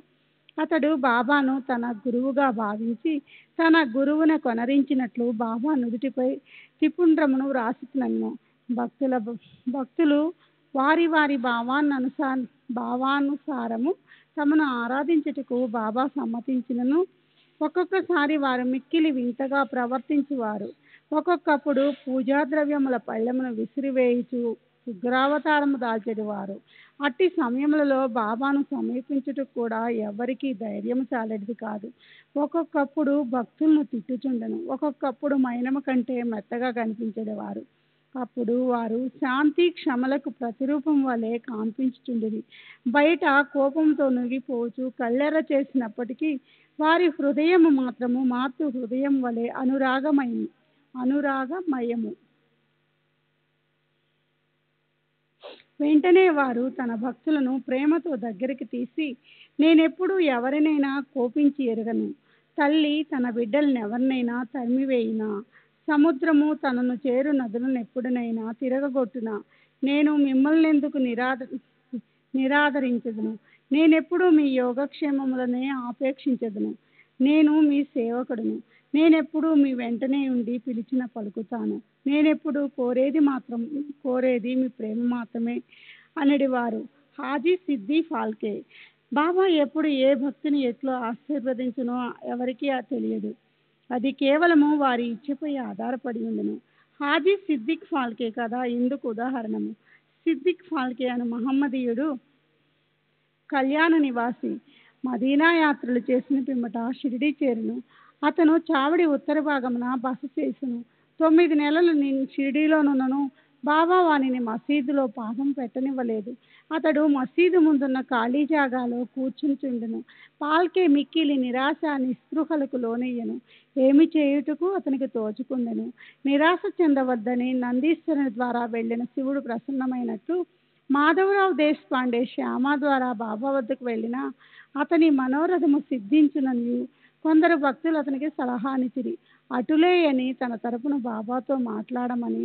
అతడు బాబాను తన గురువుగా భావించి తన గురువును కొనరించినట్లు బాబా నుదుటిపై త్రిపుండ్రమును వ్రాసినను. భక్తులు వారి వారి భావానుసారము తమను ఆరాధించుటకు బాబా సమ్మతించినను ఒక్కొక్కసారి వారు మిక్కిలి వింతగా ప్రవర్తించువారు. ఒక్కొక్కప్పుడు పూజా ద్రవ్యముల పళ్ళెమును విసిరివేయుచు ఉగ్రావతారము దాల్చెడివారు. అట్టి సమయములలో బాబాను సమీపించుటకు కూడా ఎవరికీ ధైర్యము చాలడిది కాదు. ఒక్కొక్కప్పుడు భక్తులను తిట్టుచుండెను. ఒక్కొక్కప్పుడు మైనము కంటే మెత్తగా కనిపించేవారు. అప్పుడు వారు శాంతి క్షమలకు ప్రతిరూపం వలె కాన్పించుచుండిరి. బయట కోపంతో నుగిపోచు కళ్ళెర్ర చేసినప్పటికీ వారి హృదయము మాత్రము మాతృ హృదయం వలె అనురాగమయము. వెంటనే వారు తన భక్తులను ప్రేమతో దగ్గరికి తీసి, నేనెప్పుడు ఎవరినైనా కోపించి ఎరగను. తల్లి తన బిడ్డలను ఎవరినైనా తరిమివేయినా, సముద్రము తనను చేరు నదులను ఎప్పుడునైనా తిరగగొట్టునా, నేను మిమ్మల్ని ఎందుకు నిరాదరించదును? నేనెప్పుడు మీ యోగక్షేమములనే ఆపేక్షించదును. నేను మీ సేవకుడును. నేనెప్పుడు మీ వెంటనే ఉండి పిలిచిన పలుకుతాను. నేనెప్పుడు కోరేది మీ ప్రేమ మాత్రమే అనడివారు హాజీ సిద్ది ఫాల్కే. బాబా ఎప్పుడు ఏ భక్తిని ఎట్లో ఆశీర్వదించునో ఎవరికీ తెలియదు. అది కేవలము వారి ఇచ్చపై ఆధారపడి ఉండును. హాజీ సిద్దిక్ ఫాల్కే కదా ఇందుకు ఉదాహరణము. సిద్దిక్ ఫాల్కే అను మహమ్మదీయుడు కళ్యాణ నివాసి. మదీనా యాత్రలు చేసిన పిమ్మట షిరిడి చేరును. అతను చావడి ఉత్తర భాగమున బస చేసును. 9 నెలలు నేను షిరిడీలోనున్నను. బాబా వానిని మసీదులో పాదం పెట్టనివ్వలేదు. అతడు మసీదు ముందున్న ఖాళీ జాగాలో కూర్చుంటుండెను. పాల్కే మిక్కిలి నిరాశ నిస్పృహలకు లోనయ్యను. ఏమి చేయుటకు అతనికి తోచుకుండెను. నిరాశ చెందవద్దని నందీశ్వరుని ద్వారా వెళ్ళిన శివుడు ప్రసన్నమైనట్లు మాధవరావు దేశపాండే శ్యామ ద్వారా బాబా వద్దకు వెళ్ళిన అతని మనోరథము సిద్ధించుననియు కొందరు భక్తులు అతనికి సలహానిచ్చిరి. అటులే అని తన తరపున బాబాతో మాట్లాడమని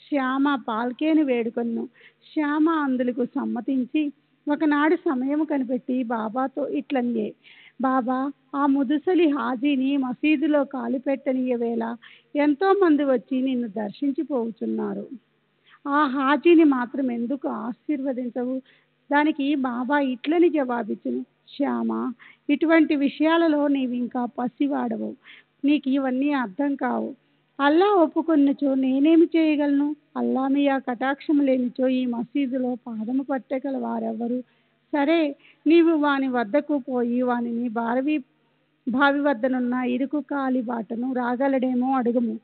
శ్యామ పాల్కేని వేడుకొను. శ్యామ అందులకు సమ్మతించి ఒకనాడు సమయం కనిపెట్టి బాబాతో ఇట్లనియే, బాబా, ఆ ముదుసలి హాజీని మసీదులో కాలిపెట్టనియ వేళ ఎంతో మంది వచ్చి నిన్ను దర్శించిపోతున్నారు. ఆ హాజీని మాత్రం ఎందుకు ఆశీర్వదించవు? దానికి బాబా ఇట్లని జవాబిచ్చును, శ్యామ, ఇటువంటి విషయాలలో నీవు ఇంకా పసివాడవు. నీకు ఇవన్నీ అర్థం కావు. అల్లా ఒప్పుకొన్నచో నేనేమి చేయగలను? అల్లా మీ ఆ కటాక్షం లేనిచో ఈ మసీదులో పాదము పట్టగల వారెవ్వరు? సరే, నీవు వాని వద్దకు పోయి వానిని బావి వద్దనున్న ఇరుకు కాలి బాటను రాగలడేమో అడుగుము.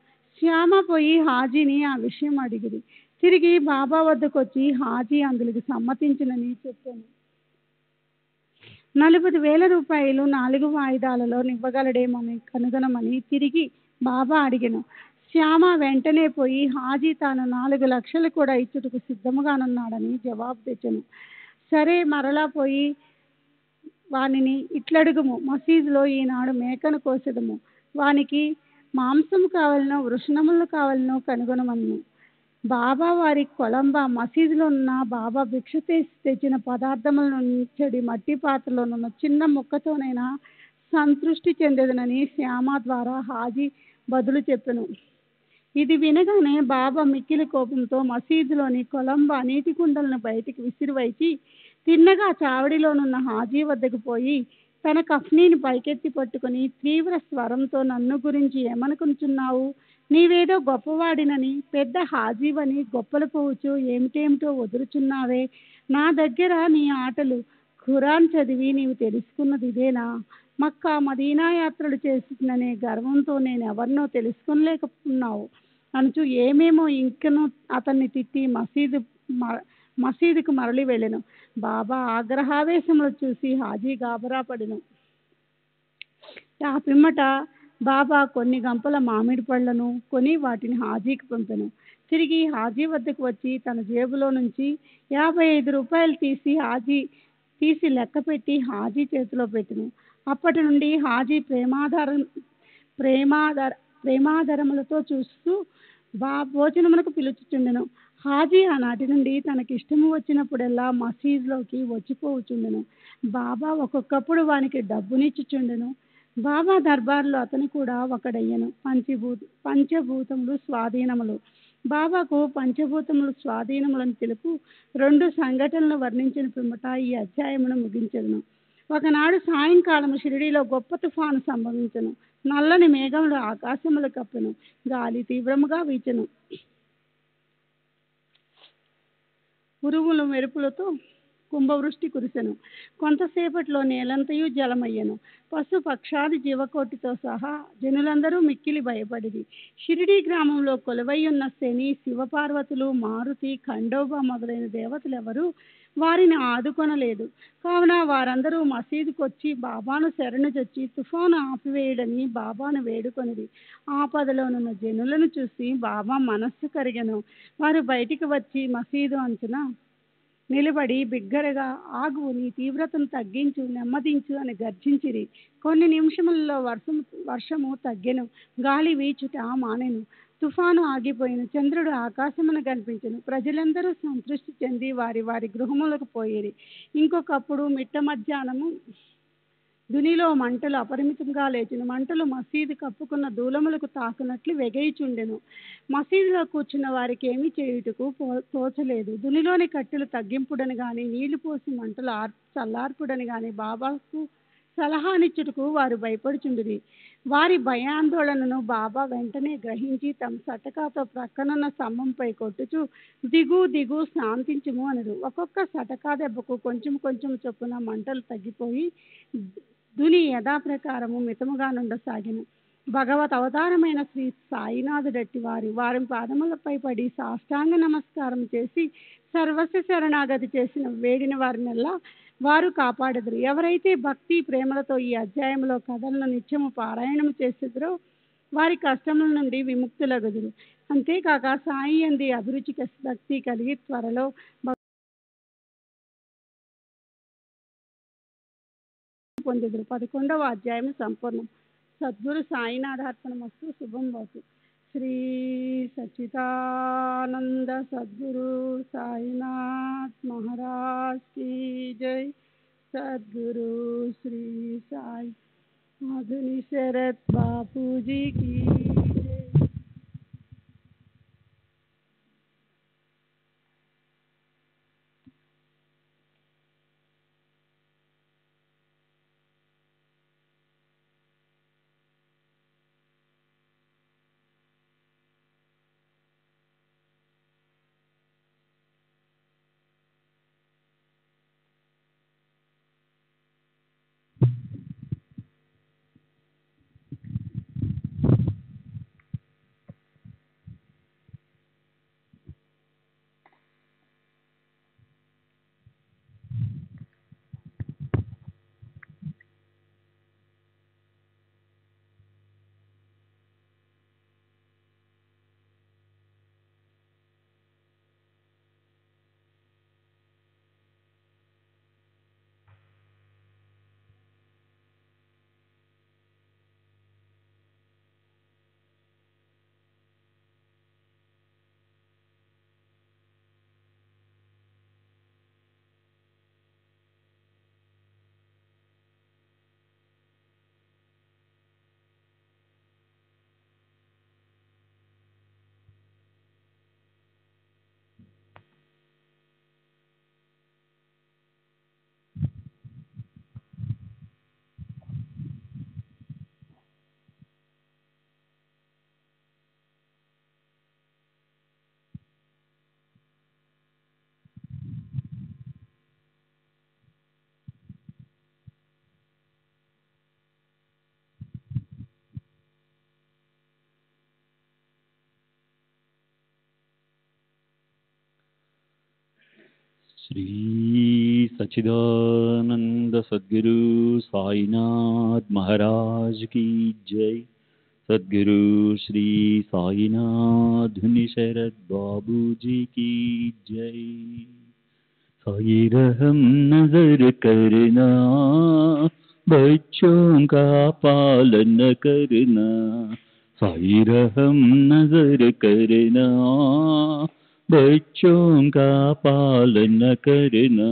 శ్యామ పోయి హాజీని ఆ విషయం అడిగిరి. తిరిగి బాబా వద్దకు వచ్చి హాజీ అందులకు సమ్మతించినని చెప్పాను. 40,000 రూపాయలు 4 వాయిదాలలో నివ్వగలడేమని కనుగొనమని తిరిగి బాబా అడిగాను. శ్యామ వెంటనే పోయి హాజీ తాను 4 లక్షలు కూడా ఇచ్చుటకు సిద్ధముగానున్నాడని జవాబు తెచ్చాను. సరే, మరలా పోయి వానిని ఇట్లడుగుము, మసీదులో ఈనాడు మేకను కోసెదము. వానికి మాంసము కావాలనో వృషణములు కావాలనో కనుగొనమను. బాబా వారి కొలంబ మసీదులో ఉన్న బాబా భిక్ష తెచ్చిన పదార్థముల నుంచి మట్టి పాత్రలోనున్న చిన్న ముక్కతోనైనా సంతృష్టి చెందేదనని శ్యామ ద్వారా హాజీ బదులు చెప్పెను. ఇది వినగానే బాబా మిక్కిలి కోపంతో మసీదులోని కొలంబ నీటి కుండలను బయటికి విసిరివైచి తిన్నగా చావడిలోనున్న హాజీ వద్దకు పోయి తన కఫ్నీని పైకెత్తి పట్టుకుని తీవ్ర స్వరంతో, నన్ను గురించి ఏమనుకుంటున్నావు? నీవేదో గొప్పవాడినని, పెద్ద హాజీవని గొప్పలు పోవచ్చు ఏమిటేమిటో వదులుచున్నావే. నా దగ్గర నీ ఆటలు. ఖురాన్ చదివి నీవు తెలుసుకున్నది ఇదేనా? మక్కా మదీనా యాత్రలు చేసిననే గర్వంతో నేను ఎవరినో తెలుసుకోలేకపోతున్నావు అనుచు ఏమేమో ఇంకను అతన్ని తిట్టి మసీదుకు మరలి వెళ్ళెను. బాబా ఆగ్రహావేశములు చూసి హాజీ గాబరా పడెను. ఆ పిమ్మట బాబా కొన్ని గంపల మామిడి పళ్లను కొని వాటిని హాజీకి పంపెను. తిరిగి హాజీ వద్దకు వచ్చి తన జేబులో నుంచి 55 రూపాయలు తీసి లెక్క పెట్టి హాజీ చేతిలో పెట్టెను. అప్పటి నుండి హాజీ ప్రేమాదరములతో చూస్తూ భోజనమునకు పిలుచుచుండెను. హాజీ ఆనాటి నుండి తనకిష్టము వచ్చినప్పుడల్లా మసీదులోకి వచ్చిపోవుచుండెను. బాబా ఒక్కొక్కప్పుడు వానికి డబ్బునిచ్చుచుండెను. బాబా దర్బార్లో అతను కూడా ఒకడయ్యను. పంచభూతములు స్వాధీనములు. బాబాకు పంచభూతములు స్వాధీనములను తెలుపు 2 సంఘటనలు వర్ణించిన పిమ్మట ఈ అధ్యాయమును ముగించెదను. ఒకనాడు సాయంకాలం షిరిడీలో గొప్ప తుఫాను సంభవించెను. నల్లని మేఘములు ఆకాశములు కప్పెను. గాలి తీవ్రముగా వీచెను. ఉరుములు మెరుపులతో కుంభవృష్టి కురిసెను. కొంతసేపట్లో నేలంతయు జలమయ్యను. పశు పక్షాది జీవకోటితో సహా జనులందరూ మిక్కిలి భయపడిరి. షిరిడీ గ్రామంలో కొలువైయున్న శని, శివపార్వతులు, మారుతి, ఖండోబా మొదలైన దేవతలెవరూ వారిని ఆదుకొనలేదు. కావున వారందరూ మసీదుకొచ్చి బాబాను శరణుజొచ్చి తుఫాను ఆపివేయడని బాబాను వేడుకొనిది. ఆపదలోనున్న జనులను చూసి బాబా మనస్సు కరిగెను. వారు బయటికి వచ్చి మసీదు అంచున నిలబడి బిగ్గరగా, ఆగు, నీ తీవ్రతను తగ్గించు, నెమ్మదించు అని గర్జించిరి. కొన్ని నిమిషములలో వర్షము తగ్గెను. గాలి వీచుట మానెను. తుఫాను ఆగిపోయిన. చంద్రుడు ఆకాశమున కనిపించెను. ప్రజలందరూ సంతృష్టి చెంది వారి వారి గృహములకు పోయిరి. ఇంకొకప్పుడు మిట్ట మధ్యాహ్నము దునిలో మంటలు అపరిమితంగా లేచెను. మంటలు మసీదు కప్పుకున్న దూలములకు తాకునట్లు వెగయిచుండెను. మసీదులో కూర్చున్న వారికి ఏమీ చేయుటకు తోచలేదు. దునిలోని కట్టెలు తగ్గింపుడని గాని, నీళ్లు పోసి మంటలు చల్లార్పుడని గాని బాబాకు సలహానిచ్చుటకు వారు భయపడుచుండిరి. వారి భయాందోళనను బాబా వెంటనే గ్రహించి తమ సటకాతో ప్రక్కనున్న స్తంభంపై కొట్టుచు దిగు దిగు శాంతించుము అనరు. ఒక్కొక్క సటకా దెబ్బకు కొంచెం కొంచెం చొప్పున మంటలు తగ్గిపోయి ధుని యథాప్రకారము మితముగా నుండసాగిన. భగవత్ అవతారమైన శ్రీ సాయినాథుడట్టి వారి పాదములపై పడి సాష్టాంగ నమస్కారం చేసి సర్వస్వ శరణాగతి చేసిన వేడిన వారినెల్లా వారు కాపాడెదరు. ఎవరైతే భక్తి ప్రేమలతో ఈ అధ్యాయంలో కథలను నిత్యము పారాయణము చేసేదరో వారి కష్టముల నుండి విముక్తులగుదురు. అంతేకాక సాయి అంది అభిరుచి భక్తి కలిగి త్వరలో పొందెదరు. 11వ అధ్యాయం సంపూర్ణం. సద్గురు సాయినాథార్పణమస్తు. శుభం భవతు. శ్రీ సచ్చిదానంద సద్గురు సాయినాథ్ మహారాజ్ की जय. सद्गुरु श्री साई माधुनी शरद बापू जी की जय. श्री सच्चिदानंद सद्गुरु साईनाथ महाराज की जय. सद्गुरु श्री साईनाथ शरद बाबू जी की जय. साई रहम नजर करना, बच्चों का पालन करना. साई रहम नजर करना, बच्चों का पालन करना.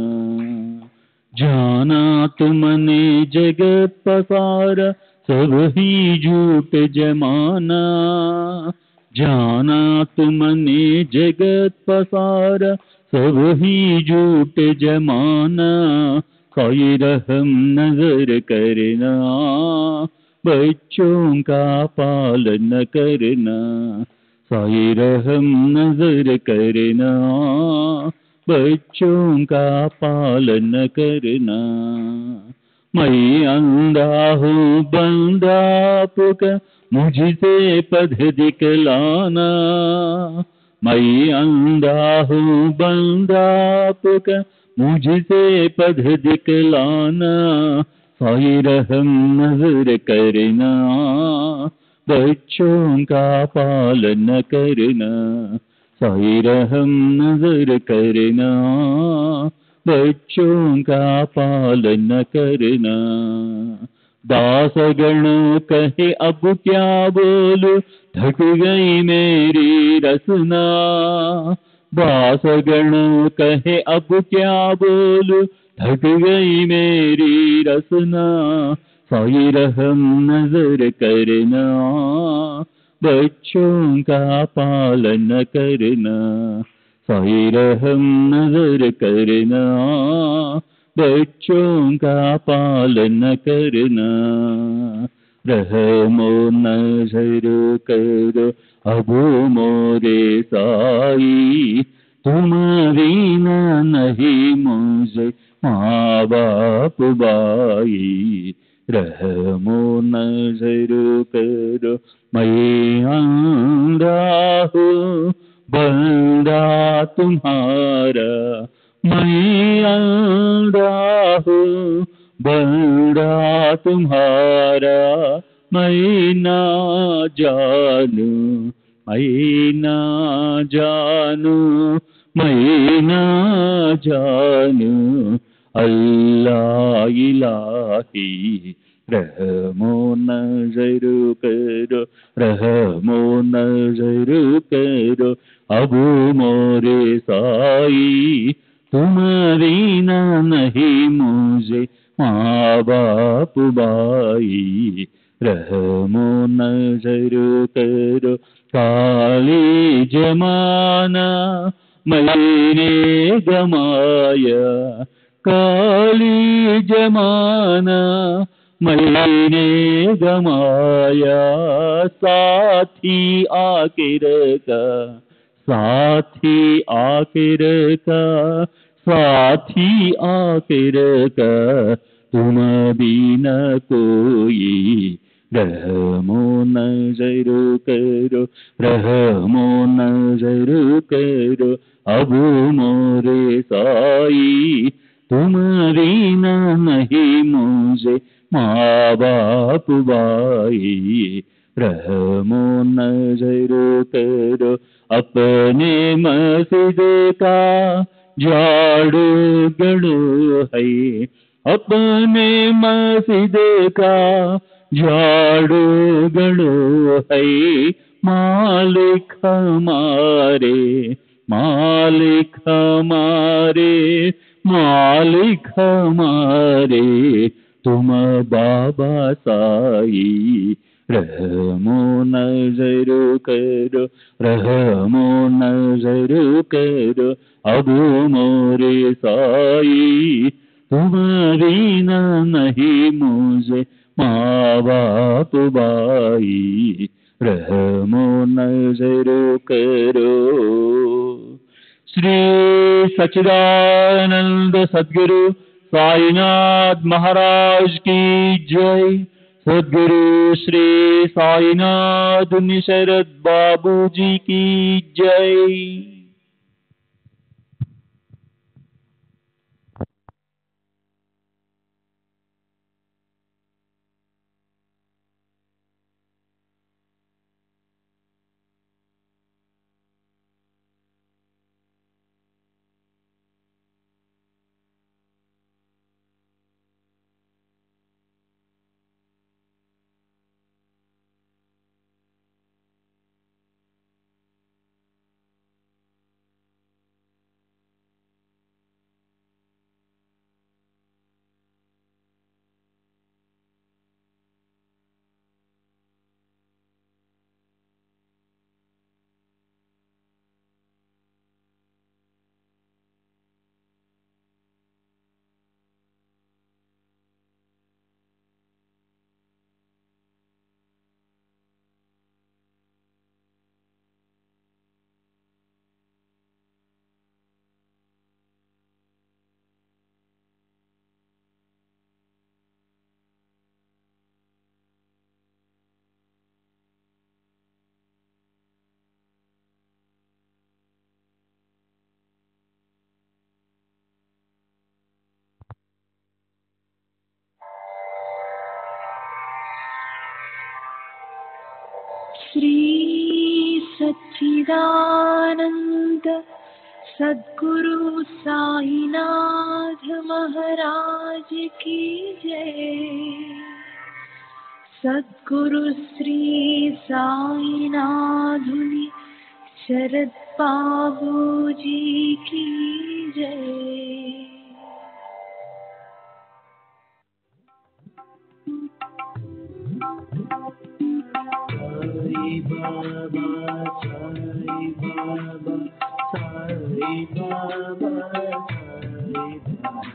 जाना तुमने जगत पसारा, सब ही झूठ जमाना. जाना तुमने जगत पसारा, सब ही झूठ जमाना. साई रहम नजर करना, बच्चों का पालन करना. साई रहम नजर करना, बच्चों का पालन करना. मैं अंधा हूँ बंदा आपका, मुझसे पद दिखलाना. मैं अंधा हूँ बंदा आपका, मुझसे पद दिखलाना. साई रहम नजर करना, बच्चों का पालन करना. साई रहम नजर करना, बच्चों का पालन करना. दासगण कहे अब क्या बोलूं, थक गई मेरी रसना. दासगण कहे अब क्या बोलूं, थक गई मेरी रसना. साई रहम नजर करना, बच्चों का पालन करना. साई रहम नजर करना, बच्चों का पालन करना. रहमो नजर करो अब मोरे साई, तुम्हारी ना नहीं मुझे माँ बाप भाई। रहमो नजर करो मैं अंधा हूँ बंदा तुम्हारा, मैं अंधा हूँ बंदा तुम्हारा, मैं ना जानू, मैं ना जानू, मैं ना जानू अल्लाह इलाही। रहमो नजर करो, रहमो नजर करो अब मोरे साई, तुम्हारी ना नहीं मुझे माँ बाप भाई। रहमो नजर करो काली जमाना मैंने गमाया, काली जमाना मैंने गमाया, साथी आखिर का, साथी आखिर का, साथी आखिर का तुम बिना कोई। रहमो नजर करो, रहमो नजर करो अब मोरे साई, तुम्हारी ना नहीं मुझे माँ बाप भाई। रहमो नजर करो अपने मस्जिद का झाड़ू गड़ो है, अपने मस्जिद का झाड़ू गड़ो है, मालिक हमारे, मालिक हमारे, मालिक हमारे तुम बाबा साई। रहमो नजर करो, रहमो नजर करो अब मोरे साई, तुम्हारी ना नहीं मुझे माँ बाप भाई। रहमो नजर करो। श्री सच्चिदानंद सद्गुरु साईनाथ महाराज की जय। सद्गुरु श्री साईनाथ निशरद बाबू जी की जय। श्री सच्चिदानंद सद्गुरु साईनाथ महाराज की जय। सद्गुरु श्री साईनाथुनि शरद बाबू जी की जय। साई बाबा साई बाबा साई बाबा साई बाबा